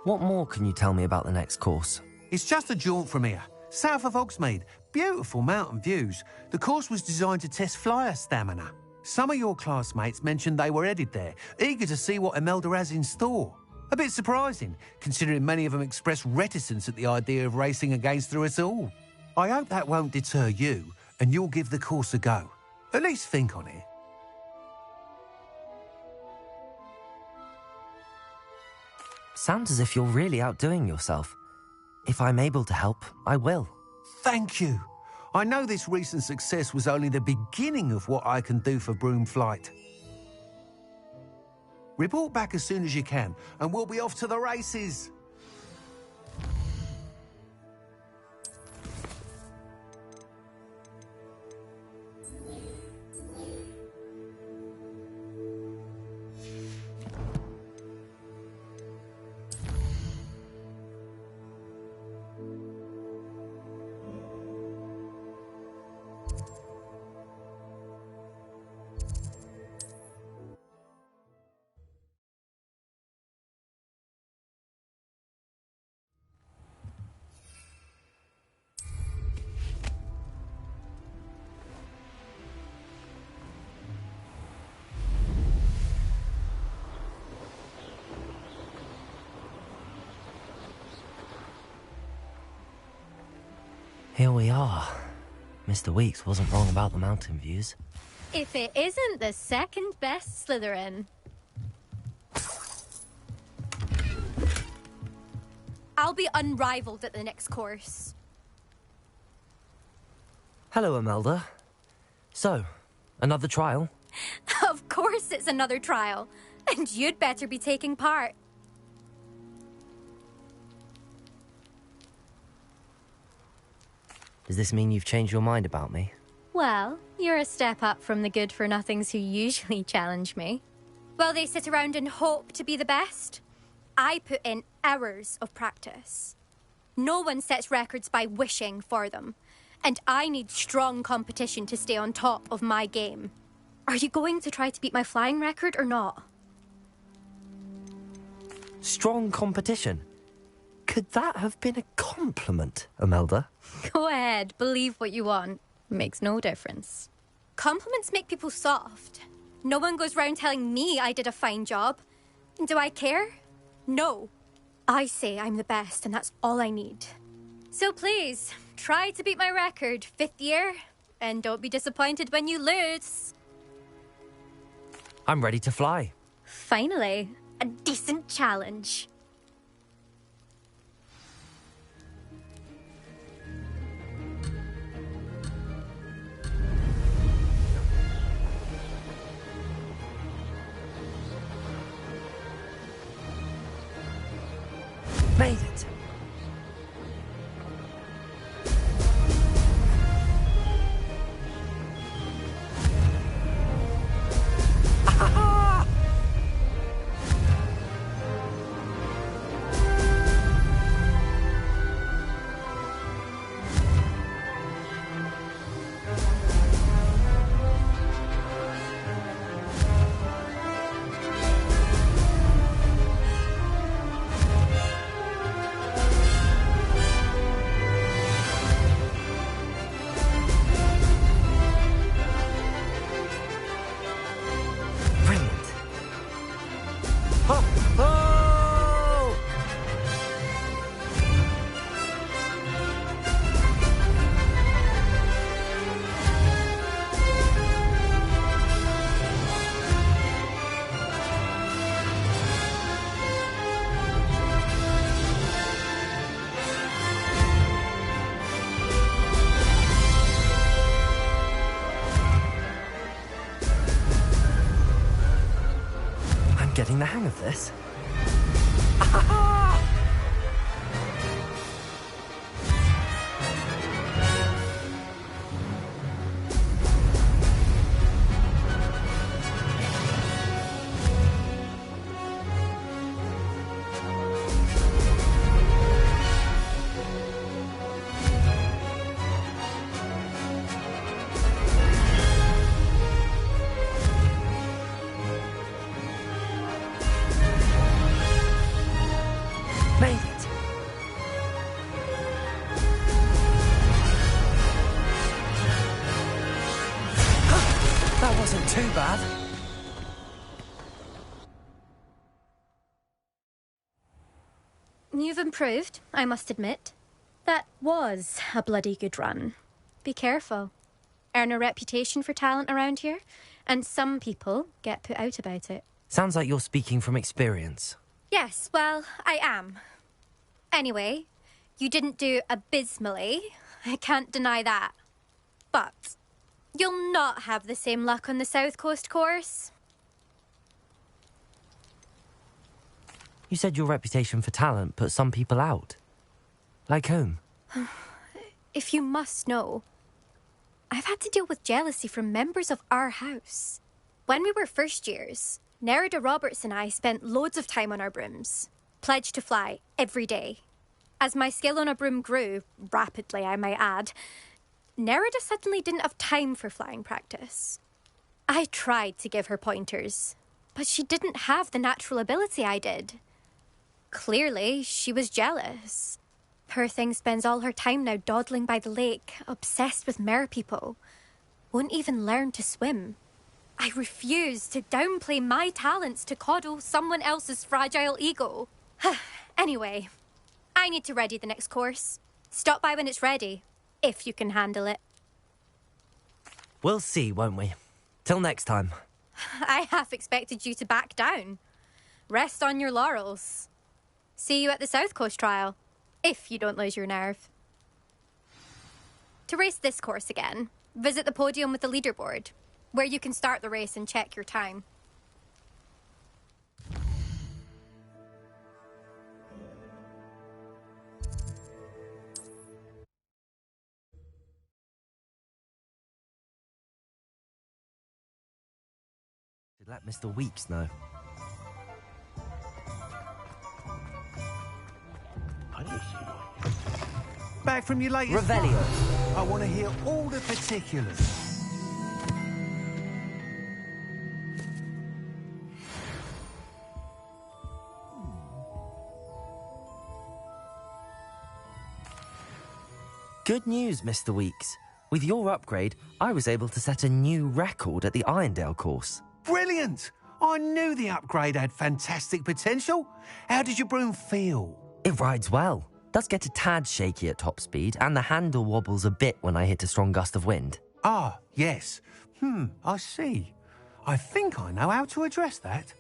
What more can you tell me about the next course? It's just a jaunt from here, south of Hogsmeade. Beautiful mountain views. The course was designed to test flyer stamina. Some of your classmates mentioned they were headed there, eager to see what Imelda has in store. A bit surprising, considering many of them expressed reticence at the idea of racing against her at all. I hope that won't deter you, and you'll give the course a go. At least think on it. Sounds as if you're really outdoing yourself. If I'm able to help, I will. Thank you. I know this recent success was only the beginning of what I can do for broom flight. Report back as soon as you can, and we'll be off to the races. Here we are. Mr. Weeks wasn't wrong about the mountain views. If it isn't the second best Slytherin. I'll be unrivaled at the next course. Hello, Imelda. So, another trial? Of course it's another trial. And you'd better be taking part. Does this mean you've changed your mind about me? Well, you're a step up from the good-for-nothings who usually challenge me. While they sit around and hope to be the best, I put in hours of practice. No one sets records by wishing for them. And I need strong competition to stay on top of my game. Are you going to try to beat my flying record or not? Strong competition? Could that have been a compliment, Imelda? Go ahead, believe what you want. Makes no difference. Compliments make people soft. No one goes round telling me I did a fine job. Do I care? No. I say I'm the best, and that's all I need. So please, try to beat my record, 5th year, and don't be disappointed when you lose. I'm ready to fly. Finally, a decent challenge. Made it. Getting the hang of this. Made it. That wasn't too bad. You've improved, I must admit. That was a bloody good run. Be careful. Earn a reputation for talent around here, and some people get put out about it. Sounds like you're speaking from experience. Yes, well, I am. Anyway, you didn't do abysmally. I can't deny that. But you'll not have the same luck on the South Coast course. You said your reputation for talent put some people out. Like whom? If you must know, I've had to deal with jealousy from members of our house. When we were first years, Nerida Roberts and I spent loads of time on our brooms, pledged to fly every day. As my skill on a broom grew, rapidly I might add, Nerida suddenly didn't have time for flying practice. I tried to give her pointers, but she didn't have the natural ability I did. Clearly, she was jealous. Poor thing spends all her time now dawdling by the lake, obsessed with merpeople. Won't even learn to swim. I refuse to downplay my talents to coddle someone else's fragile ego. Anyway, I need to ready the next course. Stop by when it's ready, if you can handle it. We'll see, won't we? Till next time. I half expected you to back down. Rest on your laurels. See you at the South Coast trial, if you don't lose your nerve. To race this course again, visit the podium with the leaderboard, where you can start the race and check your time. Let Mr. Weeks know. Back from your latest... Revelio. I want to hear all the particulars. Good news, Mr. Weeks. With your upgrade, I was able to set a new record at the Irondale course. Brilliant! I knew the upgrade had fantastic potential. How did your broom feel? It rides well. Does get a tad shaky at top speed, and the handle wobbles a bit when I hit a strong gust of wind. Ah, yes. I see. I think I know how to address that.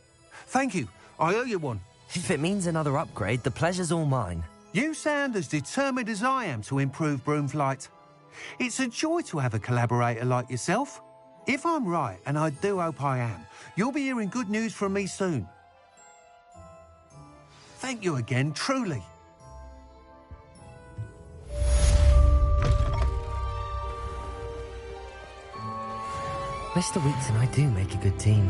Thank you. I owe you one. If it means another upgrade, the pleasure's all mine. You sound as determined as I am to improve broom flight. It's a joy to have a collaborator like yourself. If I'm right, and I do hope I am, you'll be hearing good news from me soon. Thank you again, truly. Mr. Weeks and I do make a good team.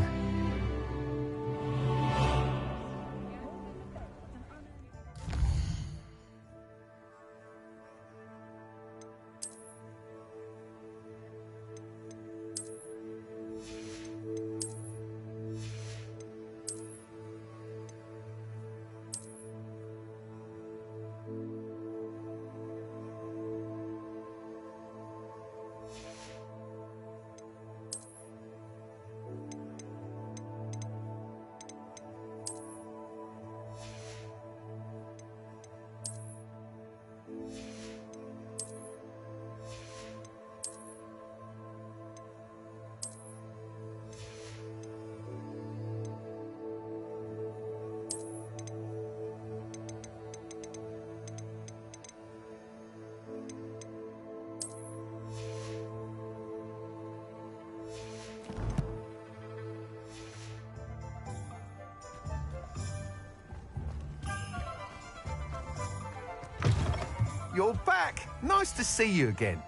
You're back. Nice to see you again.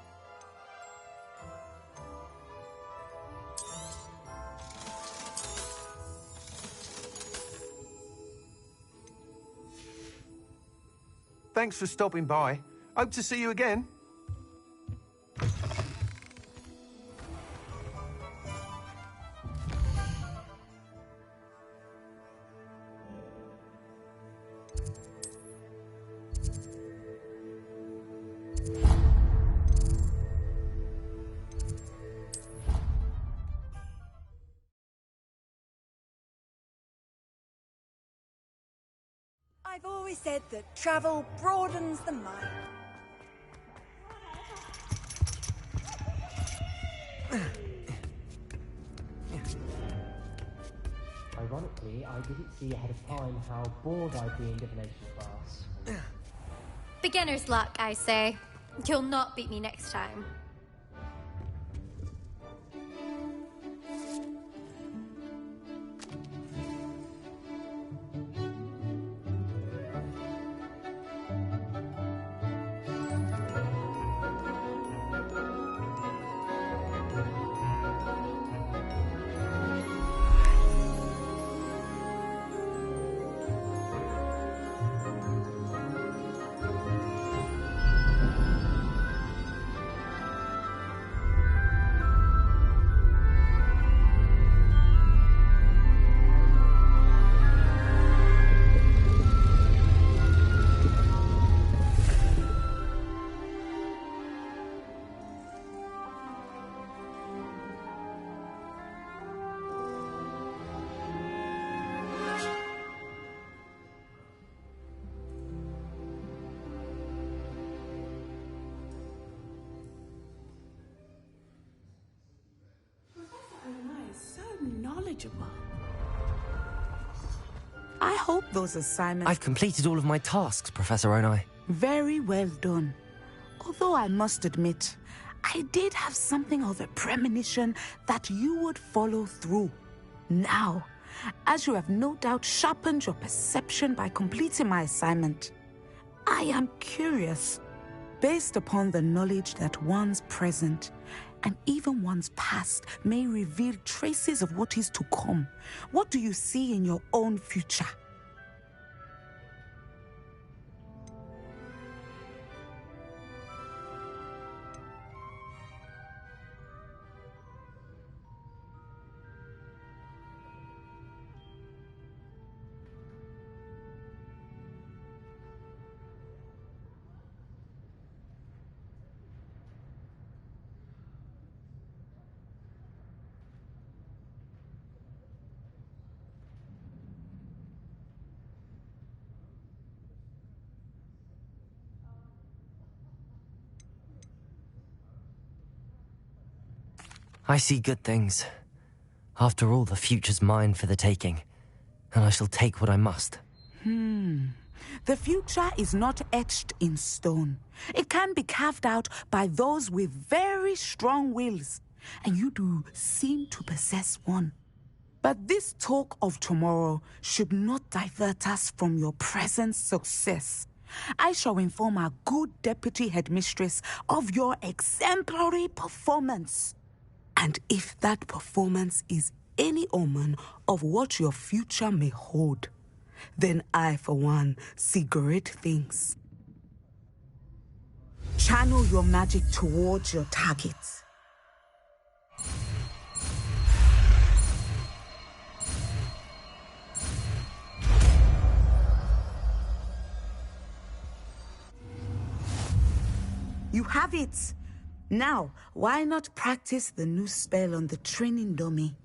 Thanks for stopping by. Hope to see you again. I've always said that travel broadens the mind. Ironically, I didn't see ahead of time how bored I'd be in divination class. Beginner's luck, I say. You'll not beat me next time. I hope those assignments... I've completed all of my tasks, Professor Onai. Very well done. Although I must admit, I did have something of a premonition that you would follow through. Now, as you have no doubt sharpened your perception by completing my assignment, I am curious, based upon the knowledge that one's present and even one's past may reveal traces of what is to come. What do you see in your own future? I see good things. After all, the future's mine for the taking, and I shall take what I must. The future is not etched in stone. It can be carved out by those with very strong wills, and you do seem to possess one. But this talk of tomorrow should not divert us from your present success. I shall inform our good deputy headmistress of your exemplary performance. And if that performance is any omen of what your future may hold, then I, for one, see great things. Channel your magic towards your target. You have it! Now, why not practice the new spell on the training dummy?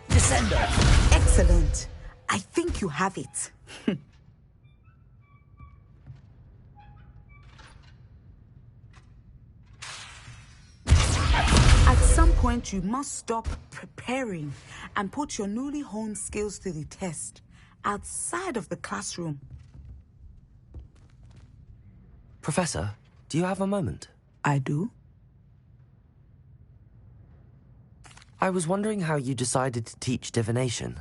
Descender! Excellent! I think you have it. At some point, you must stop preparing and put your newly honed skills to the test outside of the classroom. Professor, do you have a moment? I do. I was wondering how you decided to teach divination.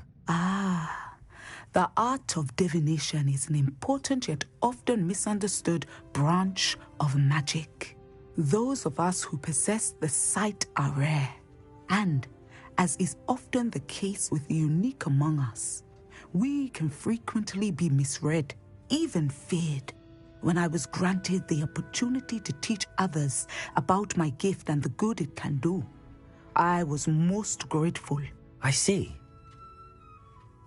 The art of divination is an important yet often misunderstood branch of magic. Those of us who possess the sight are rare, and, as is often the case with the unique among us, we can frequently be misread, even feared. When I was granted the opportunity to teach others about my gift and the good it can do, I was most grateful. I see.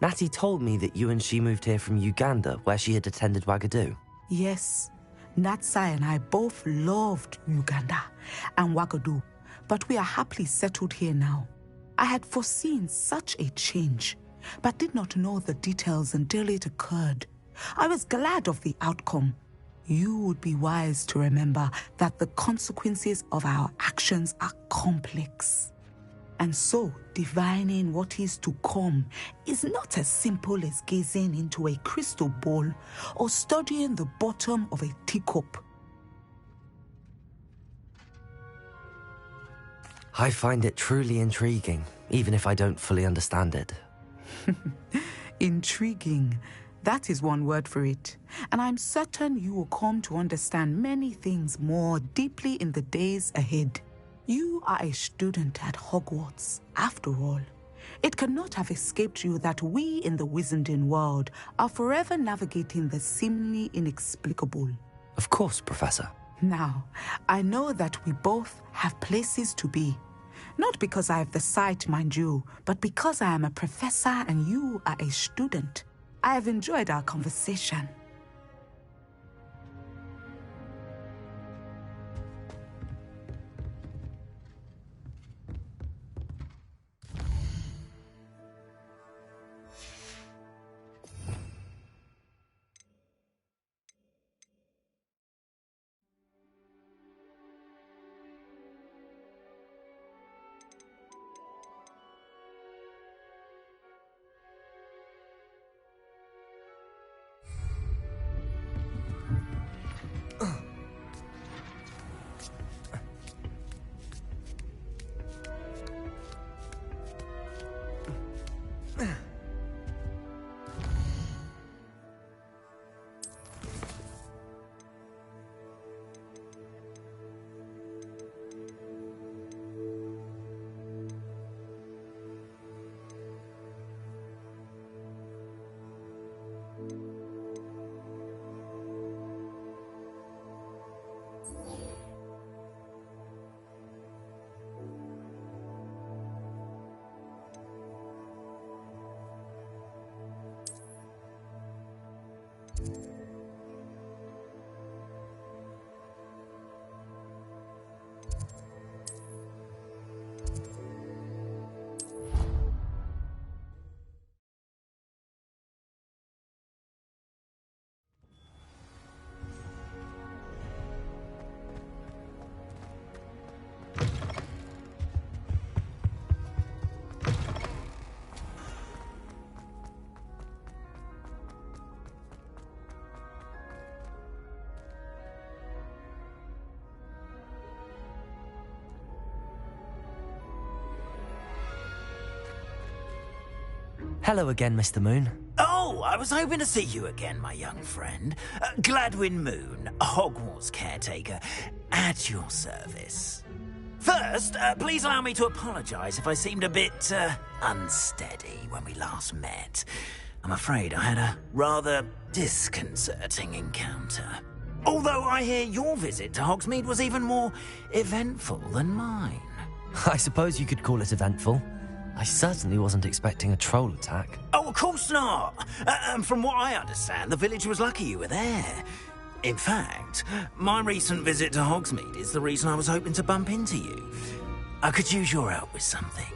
Natty told me that you and she moved here from Uganda, where she had attended Wagadu. Yes, Natsai and I both loved Uganda and Wagadu, but we are happily settled here now. I had foreseen such a change, but did not know the details until it occurred. I was glad of the outcome. You would be wise to remember that the consequences of our actions are complex. And so, divining what is to come is not as simple as gazing into a crystal ball or studying the bottom of a teacup. I find it truly intriguing, even if I don't fully understand it. Intriguing. That is one word for it. And I'm certain you will come to understand many things more deeply in the days ahead. You are a student at Hogwarts, after all. It cannot have escaped you that we in the Wizarding world are forever navigating the seemingly inexplicable. Of course, Professor. Now, I know that we both have places to be. Not because I have the sight, mind you, but because I am a professor and you are a student. I have enjoyed our conversation. Hello again, Mr. Moon. Oh, I was hoping to see you again, my young friend. Gladwin Moon, Hogwarts caretaker, at your service. First, please allow me to apologise if I seemed a bit unsteady when we last met. I'm afraid I had a rather disconcerting encounter. Although I hear your visit to Hogsmeade was even more eventful than mine. I suppose you could call it eventful. I certainly wasn't expecting a troll attack. Oh, of course not. From what I understand, the village was lucky you were there. In fact, my recent visit to Hogsmeade is the reason I was hoping to bump into you. I could use your help with something.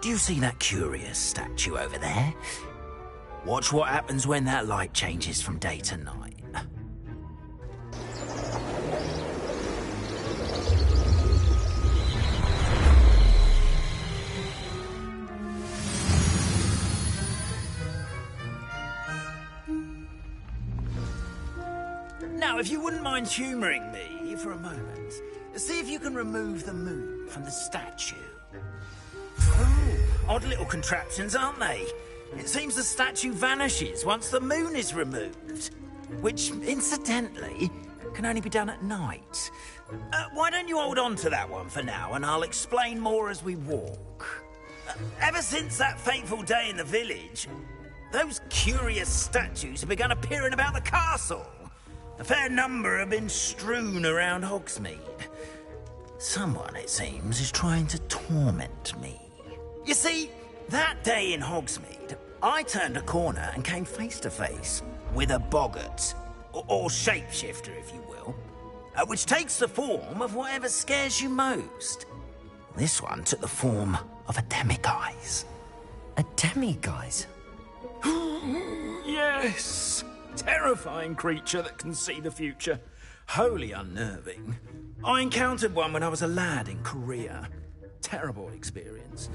Do you see that curious statue over there? Watch what happens when that light changes from day to night. Now, if you wouldn't mind humouring me for a moment, see if you can remove the moon from the statue. Oh, odd little contraptions, aren't they? It seems the statue vanishes once the moon is removed, which, incidentally, can only be done at night. Why don't you hold on to that one for now, and I'll explain more as we walk. Ever since that fateful day in the village, those curious statues have begun appearing about the castle. A fair number have been strewn around Hogsmeade. Someone, it seems, is trying to torment me. You see, that day in Hogsmeade, I turned a corner and came face to face with a boggart, or shapeshifter, if you will, which takes the form of whatever scares you most. This one took the form of a demiguise. A demiguise? Yes! Terrifying creature that can see the future. Wholly unnerving. I encountered one when I was a lad in Korea. Terrible experience.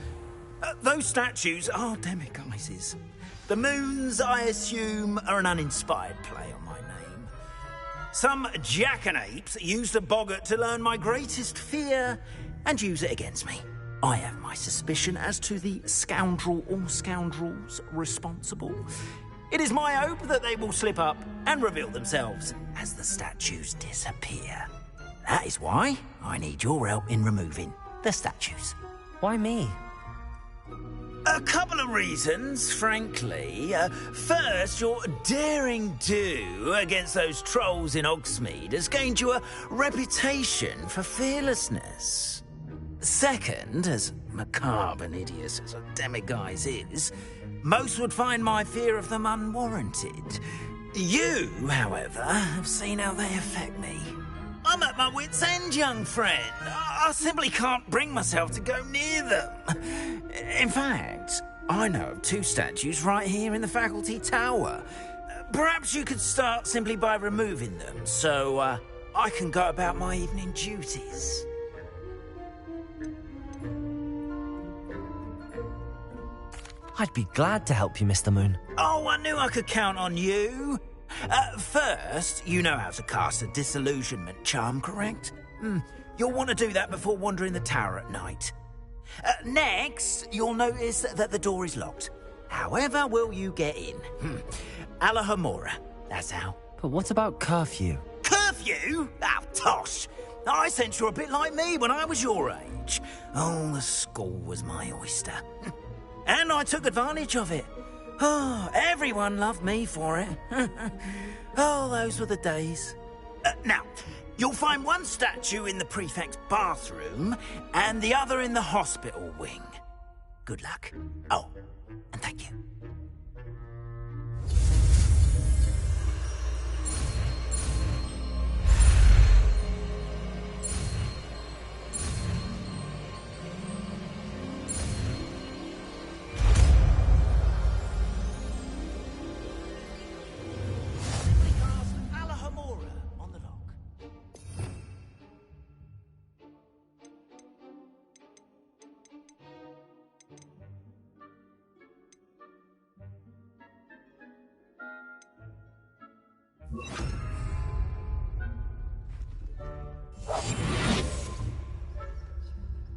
Those statues are demiguises. The moons, I assume, are an uninspired play on my name. Some jackanapes used a boggart to learn my greatest fear and use it against me. I have my suspicion as to the scoundrel or scoundrels responsible. It is my hope that they will slip up and reveal themselves as the statues disappear. That is why I need your help in removing the statues. Why me? A couple of reasons, frankly. First, your daring do against those trolls in Hogsmeade has gained you a reputation for fearlessness. Second, as macabre and hideous as a demiguise is, most would find my fear of them unwarranted. You, however, have seen how they affect me. I'm at my wit's end, young friend. I simply can't bring myself to go near them. In fact, I know of two statues right here in the faculty tower. Perhaps you could start simply by removing them, so I can go about my evening duties. I'd be glad to help you, Mr. Moon. Oh, I knew I could count on you. First, you know how to cast a disillusionment charm, correct? You'll want to do that before wandering the tower at night. Next, you'll notice that the door is locked. However will you get in? Alahomora, that's how. But what about curfew? Curfew? Oh, tosh. I sense you're a bit like me when I was your age. Oh, the school was my oyster. And I took advantage of it. Oh, everyone loved me for it. Oh, those were the days. Now, you'll find one statue in the prefect's bathroom and the other in the hospital wing. Good luck. Oh, and thank you.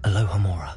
Alohomora.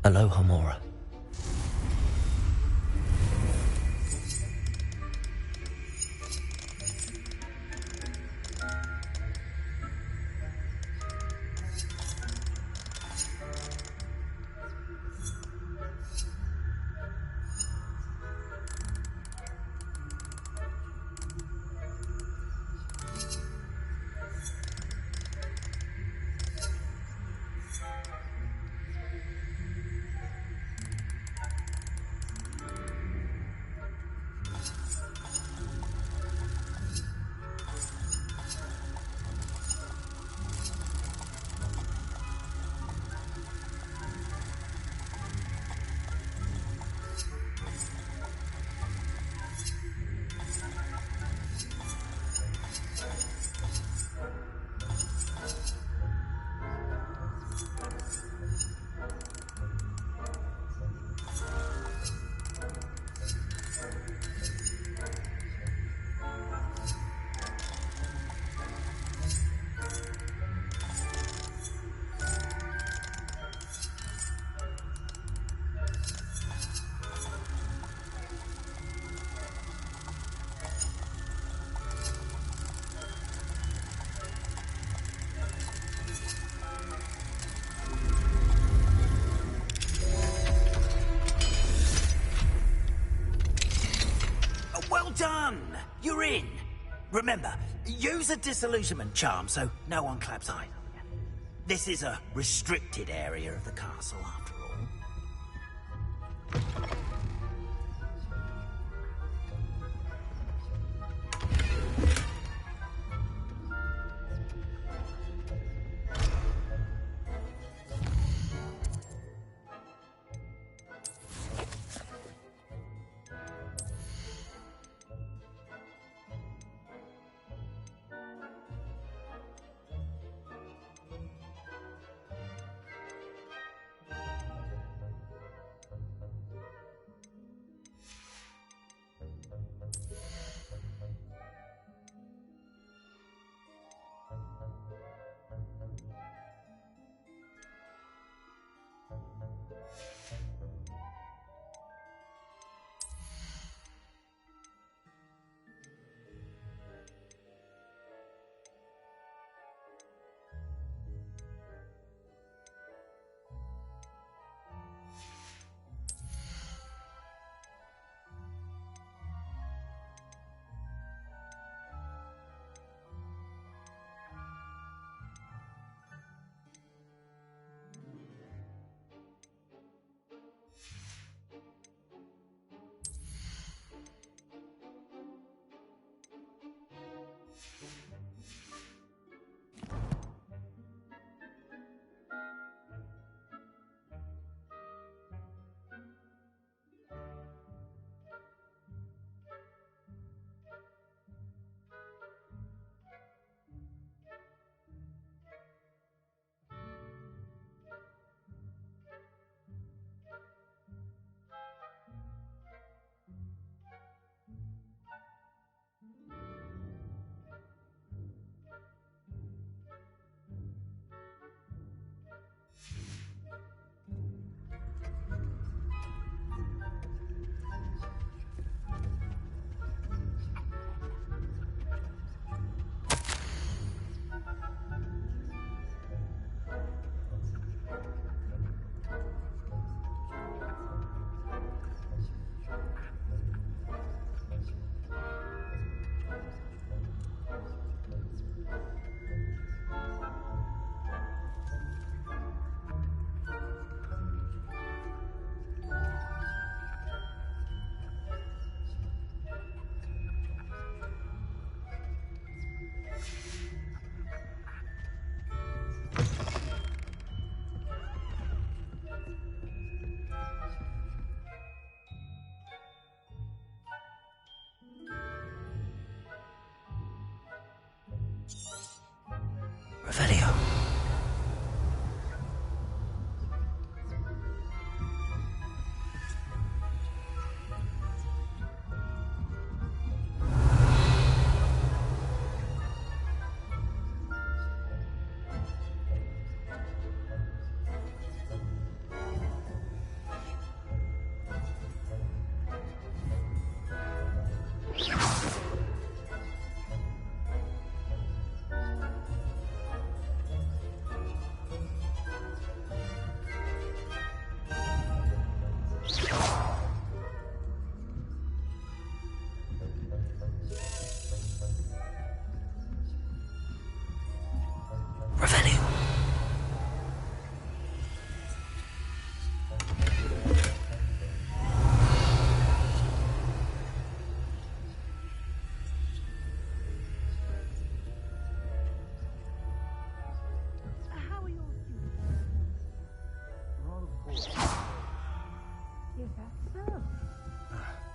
Aloha, Mora. Well done! You're in. Remember, use a disillusionment charm so no one claps eyes on you. This is a restricted area of the castle, after all.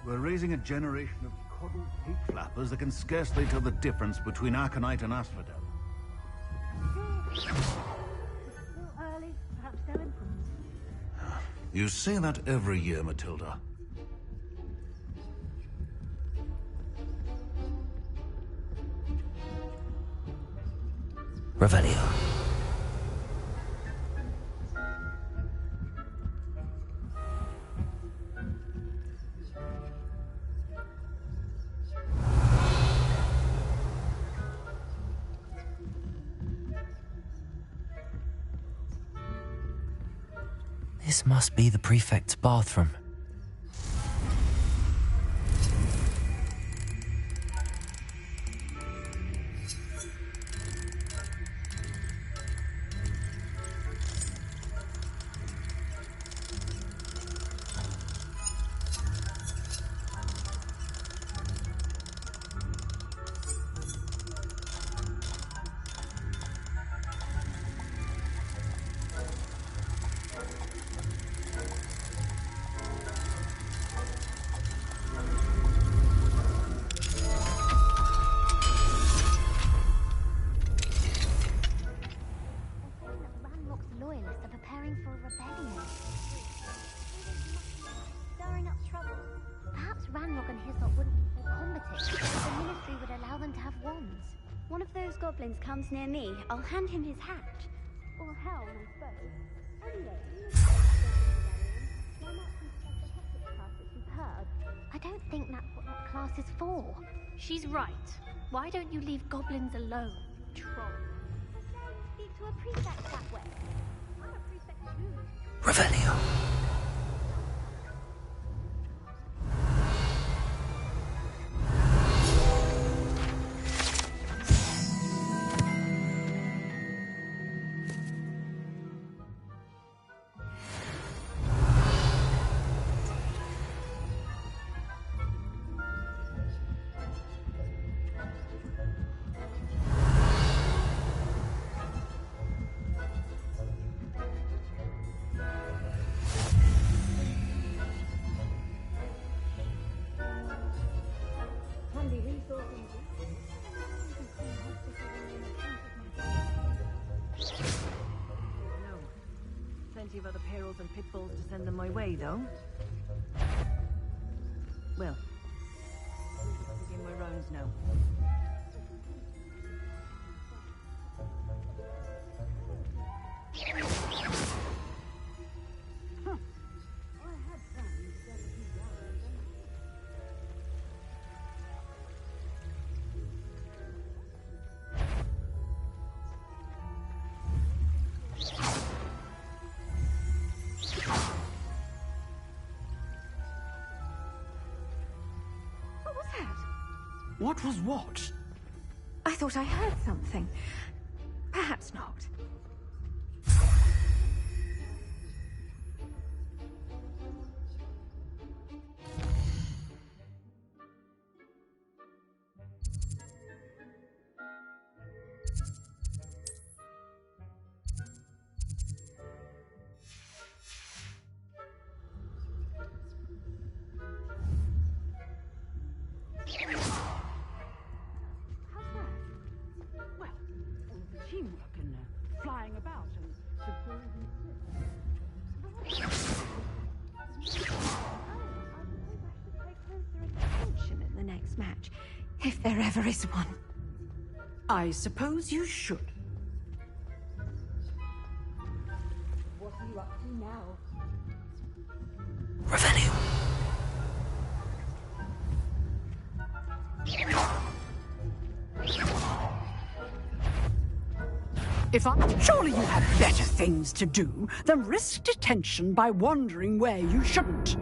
We're raising a generation of coddled pig flappers that can scarcely tell the difference between Aconite and Asphodel. Still early. Perhaps they'll improve. You say that every year, Matilda. Revelio. This must be the prefect's bathroom. Goblins comes near me, I'll hand him his hat. Or helm, I suppose. Anyway, I don't think that's what that class is for. She's right. Why don't you leave goblins alone, troll? Speak to a prefect that way. I'm a prefect too. Revelio. Plenty of other perils and pitfalls to send them my way, though. Well, begin my rounds now. What was what? I thought I heard something. Perhaps not. Teamwork and flying about and Attention in the next match, if there ever is one. I suppose you should. What are you up to now? Revelio. Surely you have better things to do than risk detention by wandering where you shouldn't.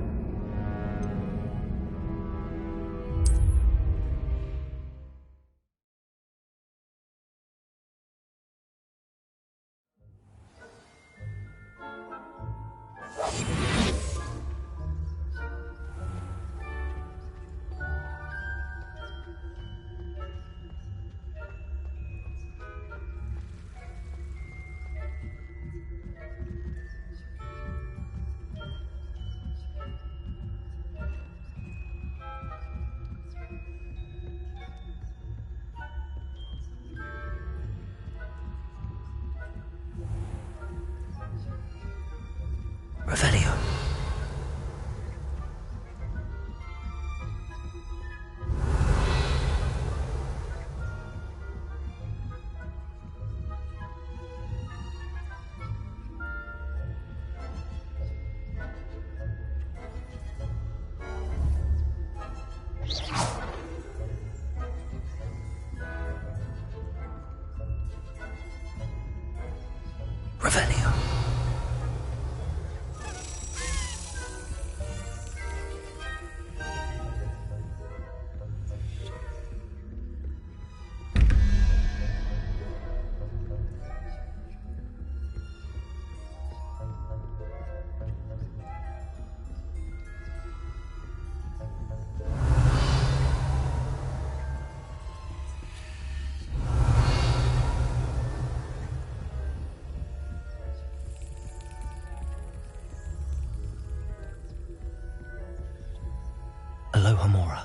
Revelio. Revelio. Aloha Mora.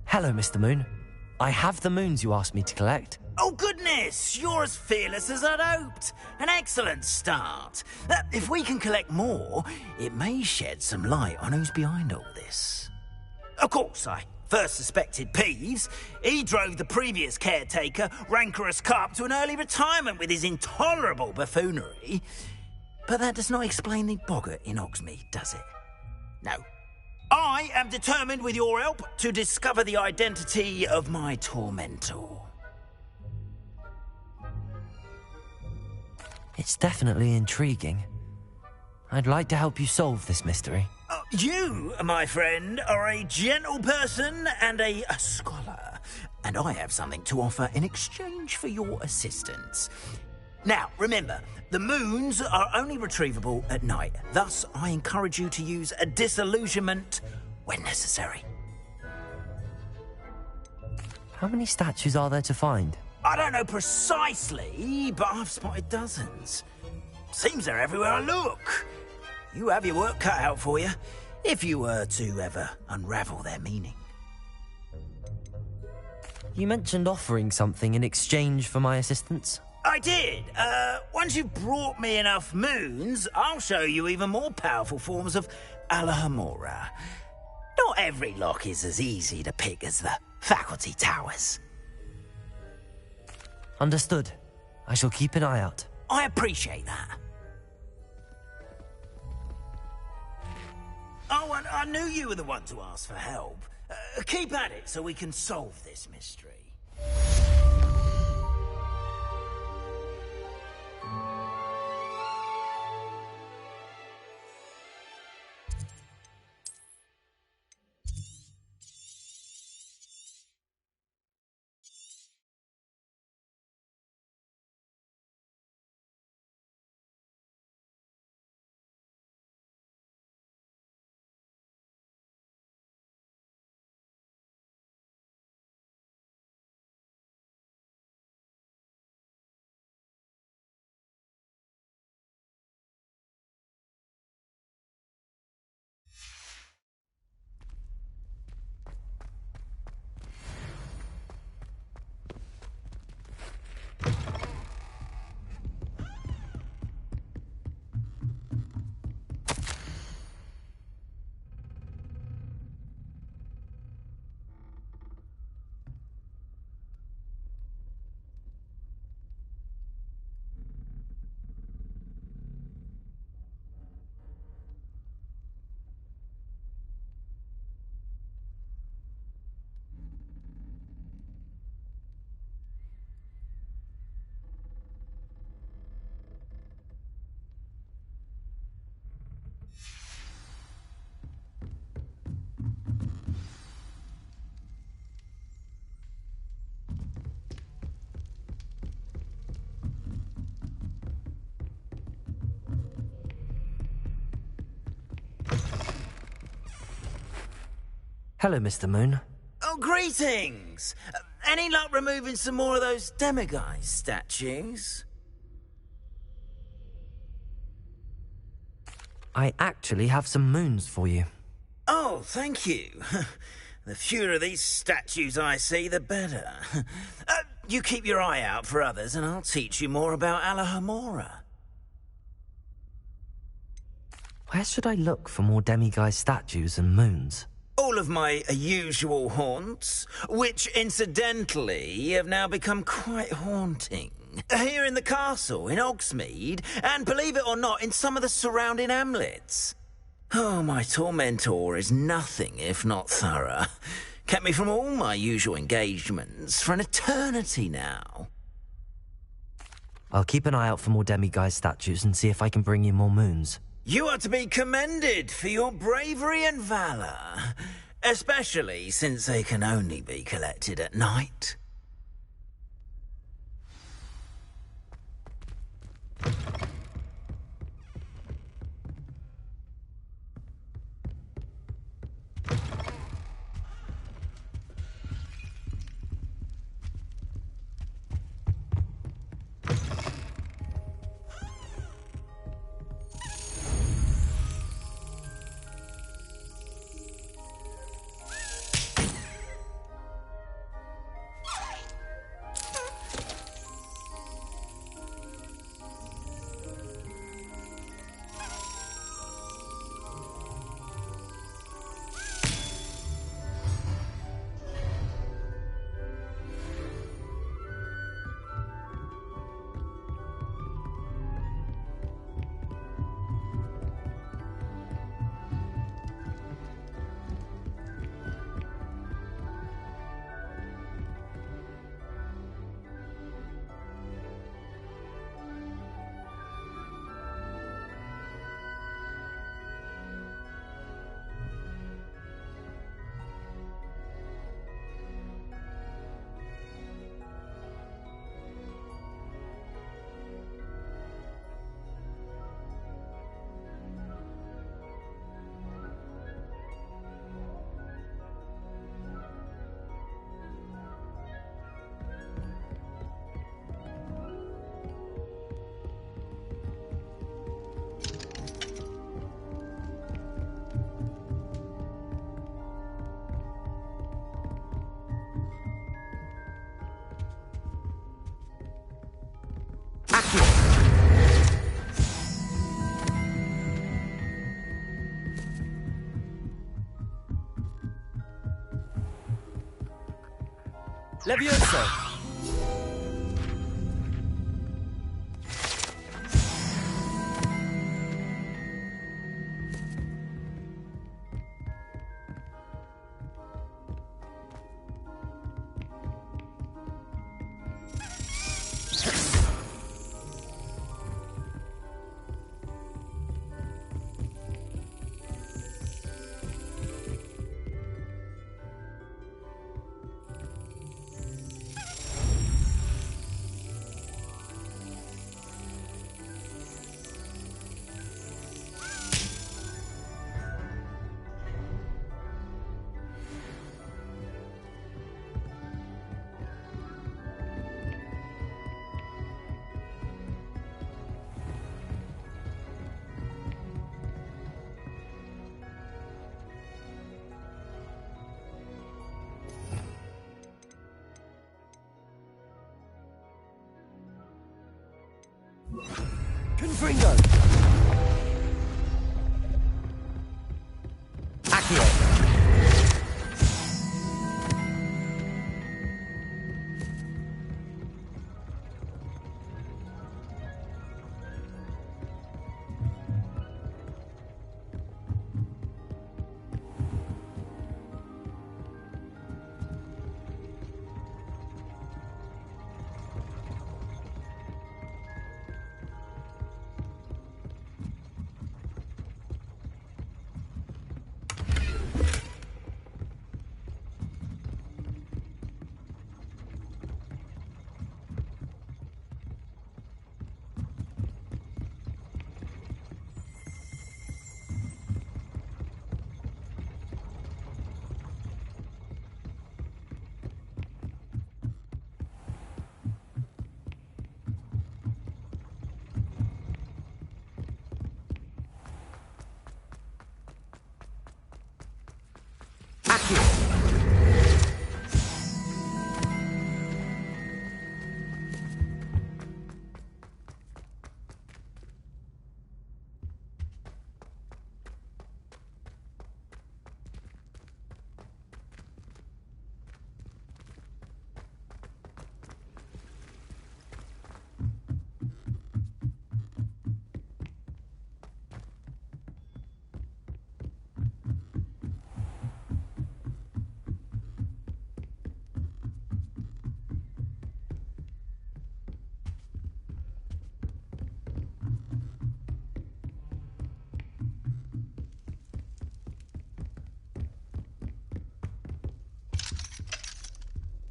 Hello, Mr. Moon. I have the moons you asked me to collect. Oh, goodness! You're as fearless as I'd hoped. An excellent start. If we can collect more, it may shed some light on who's behind all this. Of course, I first suspected Peeves. He drove the previous caretaker, Rancorous Carp, to an early retirement with his intolerable buffoonery. But that does not explain the boggart in Hogsmeade, does it? No. I am determined, with your help, to discover the identity of my tormentor. It's definitely intriguing. I'd like to help you solve this mystery. You, my friend, are a gentle person and a scholar, and I have something to offer in exchange for your assistance. Now, remember, the moons are only retrievable at night. Thus, I encourage you to use a disillusionment when necessary. How many statues are there to find? I don't know precisely, but I've spotted dozens. Seems they're everywhere I look. You have your work cut out for you, if you were to ever unravel their meaning. You mentioned offering something in exchange for my assistance. I did. Once you've brought me enough moons, I'll show you even more powerful forms of Alohomora. Not every lock is as easy to pick as the faculty towers. Understood. I shall keep an eye out. I appreciate that. Oh, and I knew you were the one to ask for help. Keep at it so we can solve this mystery. Hello, Mr. Moon. Oh, greetings! Any luck removing some more of those demiguise statues? I actually have some moons for you. Oh, thank you. The fewer of these statues I see, the better. You keep your eye out for others, and I'll teach you more about Alohomora. Where should I look for more demiguise statues and moons? All of my usual haunts, which incidentally have now become quite haunting. Here in the castle, in Hogsmeade, and believe it or not, in some of the surrounding hamlets. Oh, my tormentor is nothing if not thorough. Kept me from all my usual engagements for an eternity now. I'll keep an eye out for more demiguise statues and see if I can bring you more moons. You are to be commended for your bravery and valour, especially since they can only be collected at night. Levioso! Confringo! Accio!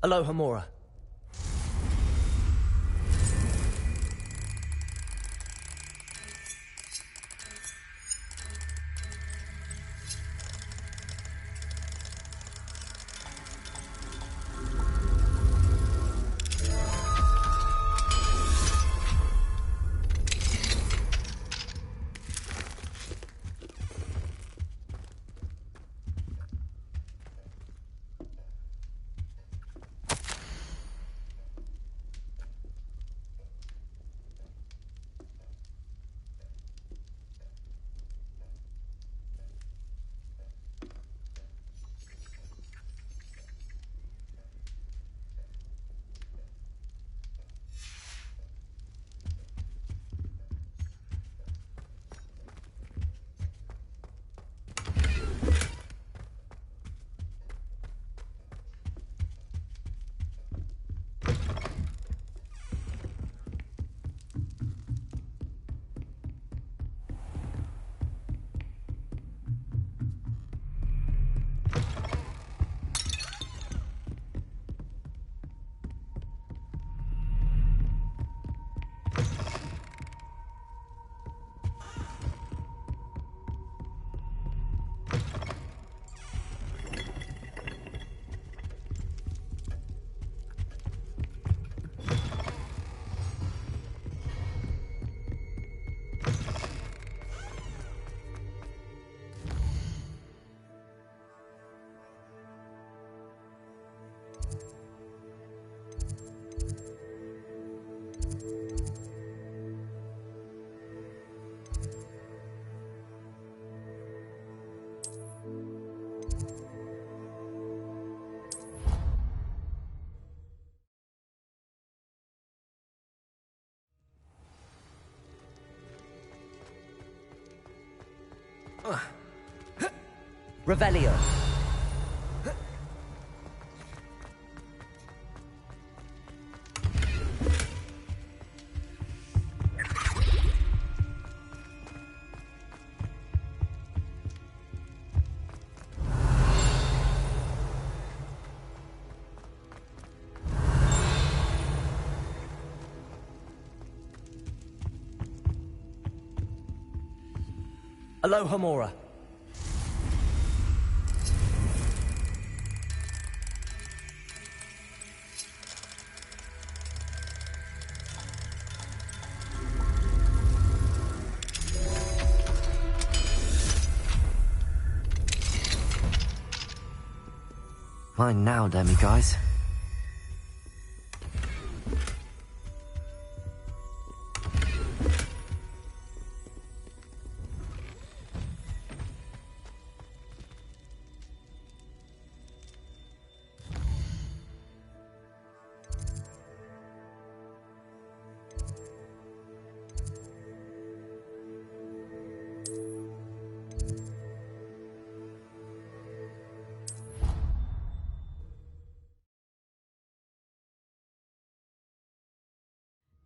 Aloha Mora. Revelio. Aloha Mora. Fine now, demi-guys.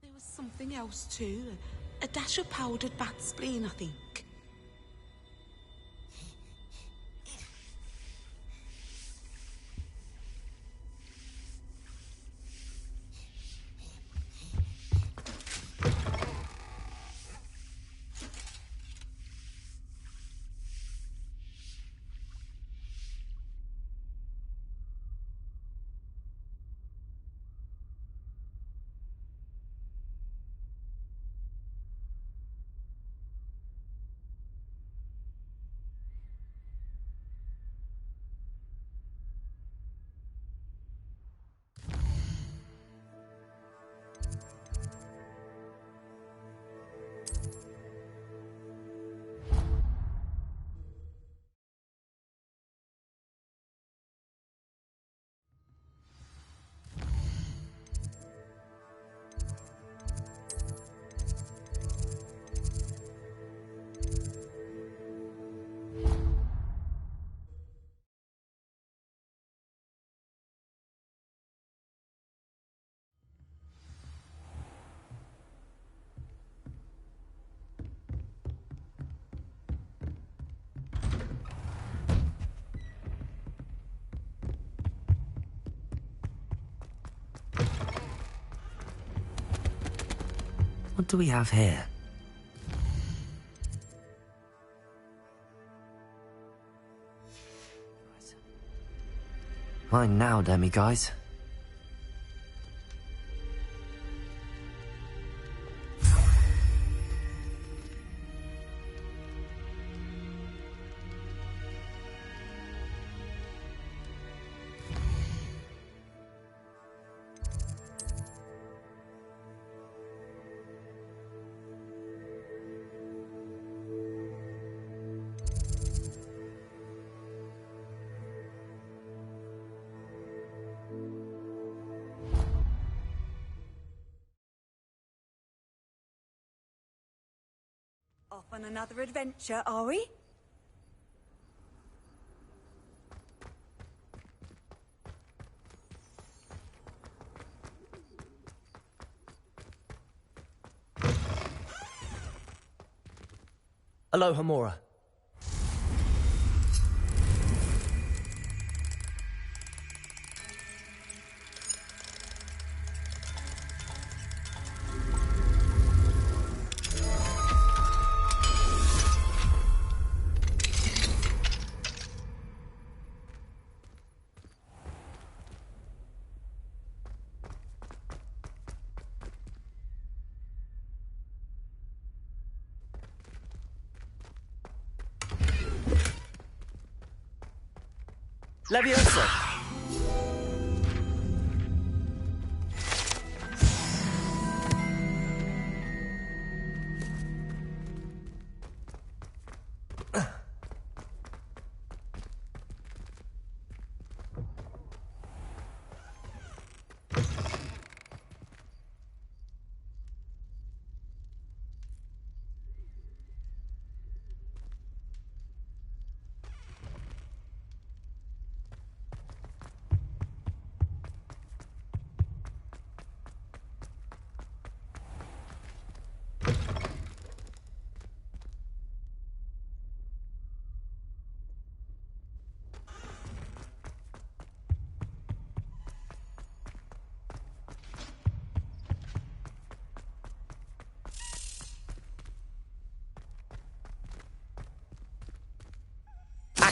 There was something else too. A dash of powdered bat spleen, I think. What do we have here? Mine now, demi-guys. Off on another adventure, are we? Alohomora. Leviosa.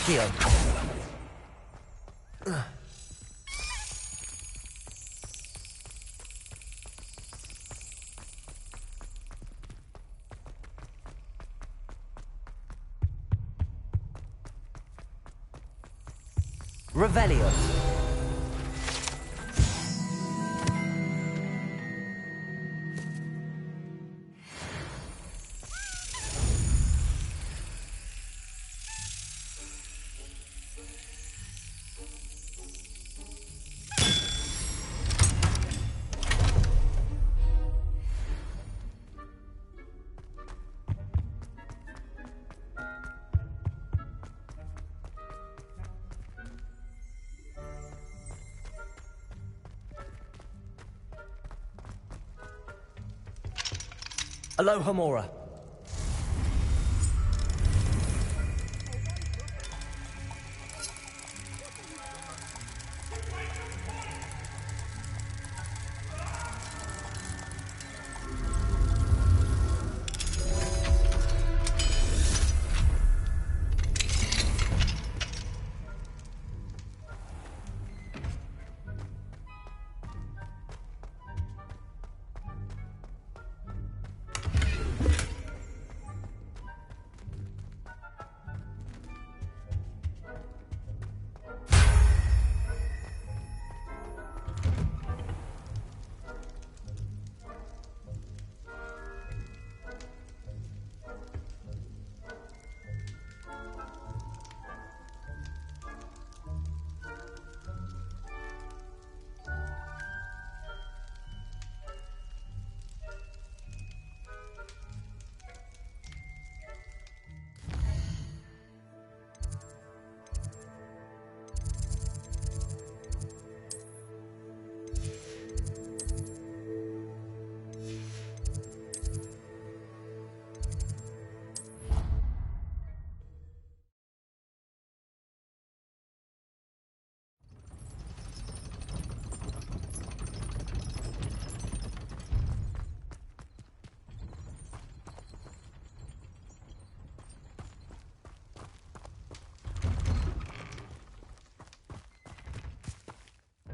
Accio. Revelio. Alohomora.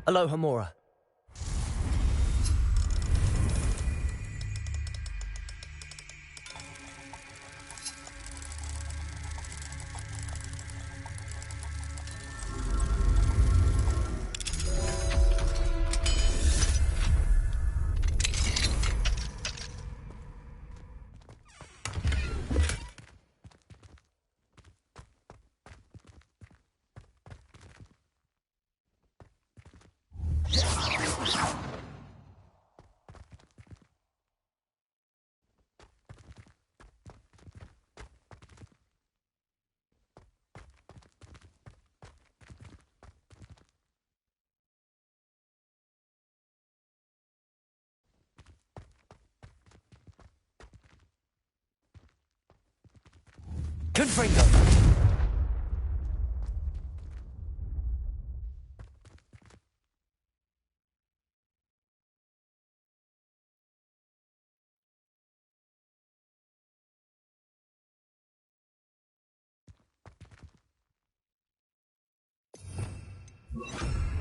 Alohomora. Confringo.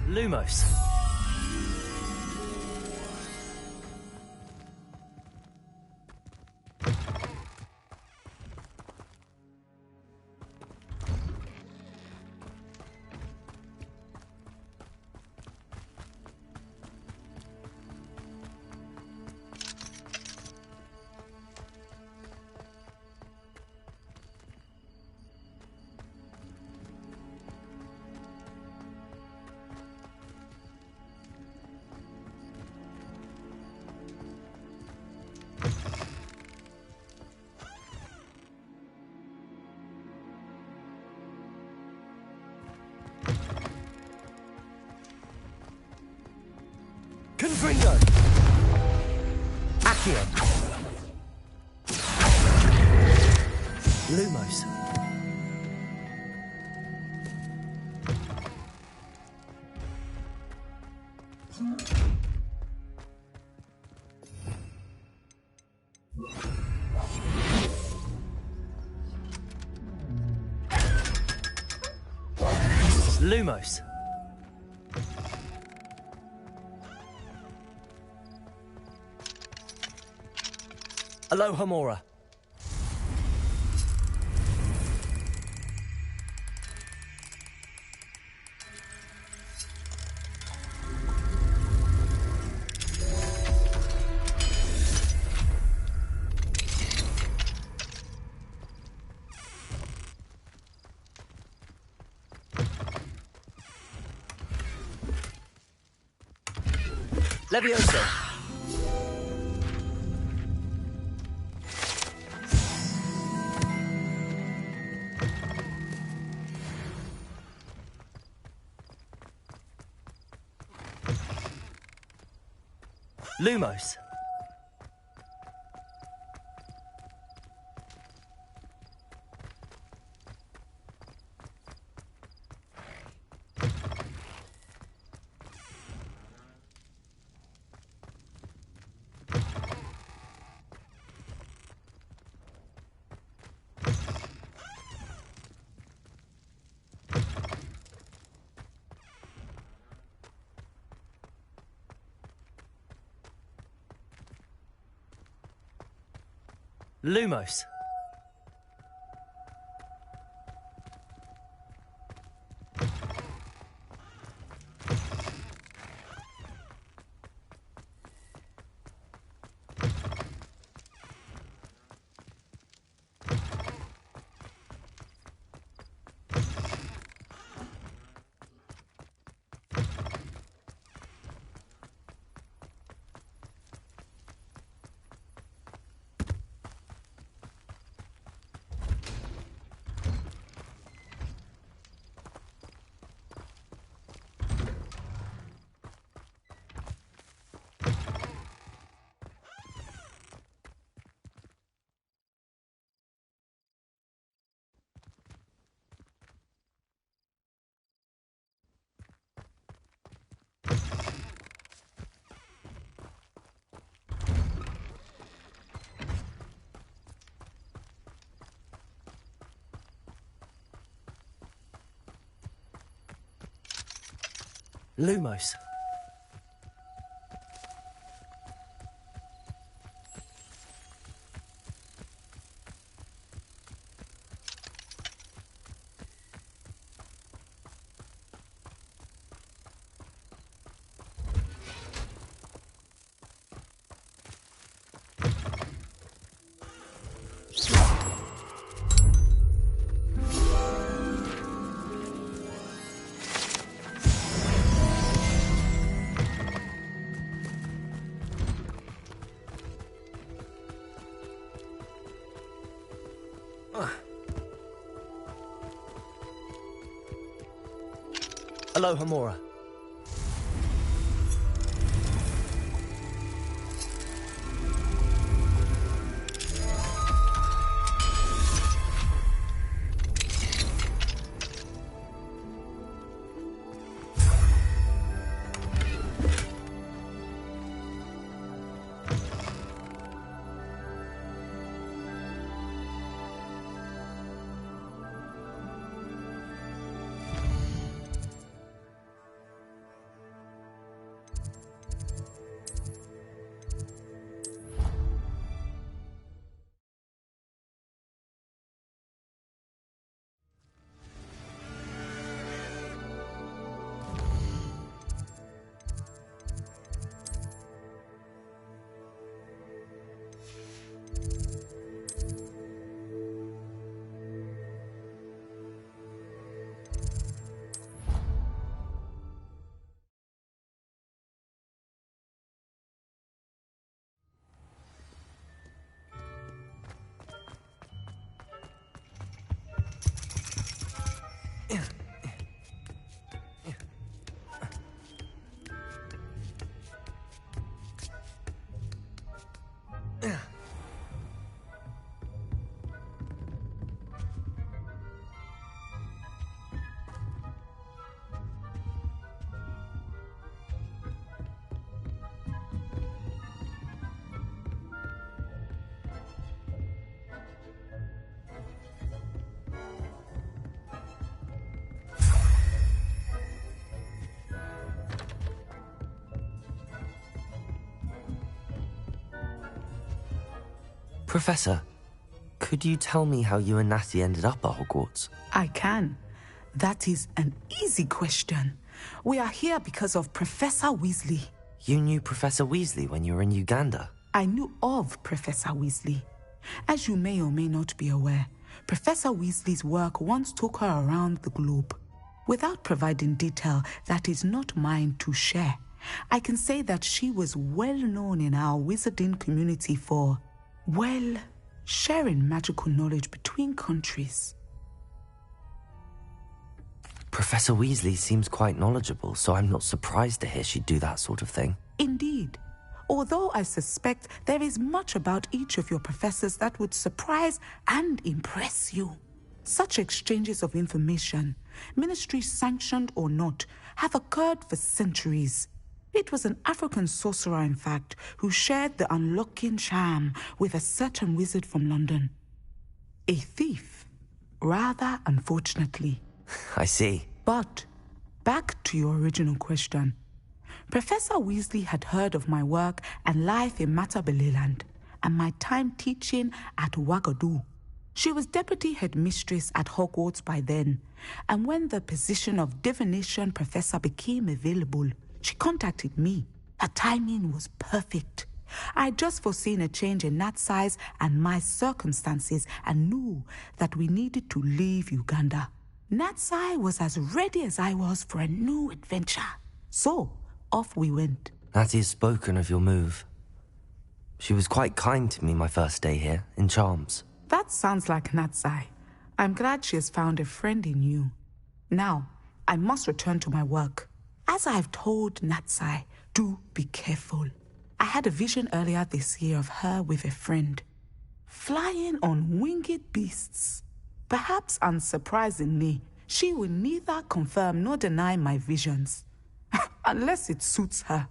Lumos. Confringo. Accio. Lumos. Lumos. Alohomora. Levioso. Lumos. Lumos. Lumos. Aloha, Mora. Professor, could you tell me how you and Natty ended up at Hogwarts? I can. That is an easy question. We are here because of Professor Weasley. You knew Professor Weasley when you were in Uganda? I knew of Professor Weasley. As you may or may not be aware, Professor Weasley's work once took her around the globe. Without providing detail that is not mine to share, I can say that she was well known in our wizarding community for, well, sharing magical knowledge between countries. Professor Weasley seems quite knowledgeable, so I'm not surprised to hear she'd do that sort of thing. Indeed. Although I suspect there is much about each of your professors that would surprise and impress you. Such exchanges of information, ministry sanctioned or not, have occurred for centuries. It was an African sorcerer, in fact, who shared the unlocking charm with a certain wizard from London. A thief, rather unfortunately. I see. But, back to your original question. Professor Weasley had heard of my work and life in Matabeleland, and my time teaching at Wagadu. She was deputy headmistress at Hogwarts by then, and when the position of divination professor became available, she contacted me. Her timing was perfect. I'd just foreseen a change in Nat's size and my circumstances and knew that we needed to leave Uganda. Natsai was as ready as I was for a new adventure. So, off we went. Natty has spoken of your move. She was quite kind to me my first day here, in Charms. That sounds like Natsai. I'm glad she has found a friend in you. Now, I must return to my work. As I've told Natsai, do be careful. I had a vision earlier this year of her with a friend, flying on winged beasts. Perhaps unsurprisingly, she will neither confirm nor deny my visions, unless it suits her.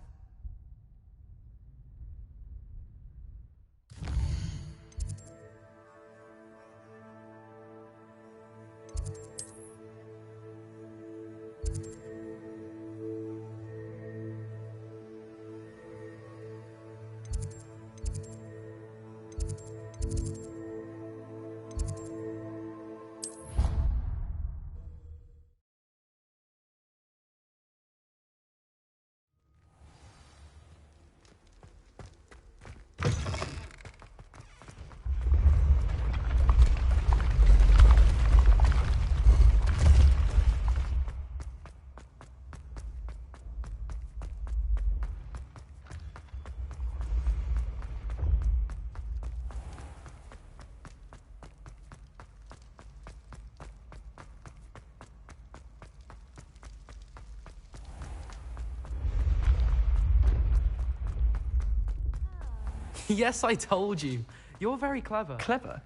Yes, I told you. You're very clever. Clever?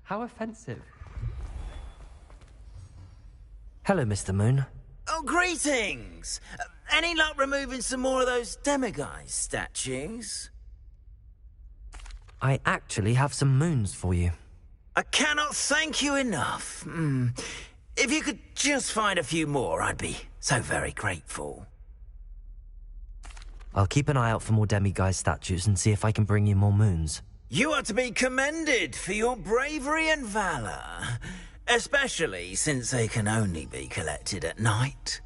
How offensive. Hello, Mr. Moon. Oh, greetings! Any luck removing some more of those demiguise statues? I actually have some moons for you. I cannot thank you enough. If you could just find a few more, I'd be so very grateful. I'll keep an eye out for more demiguise statues and see if I can bring you more moons. You are to be commended for your bravery and valour, especially since they can only be collected at night.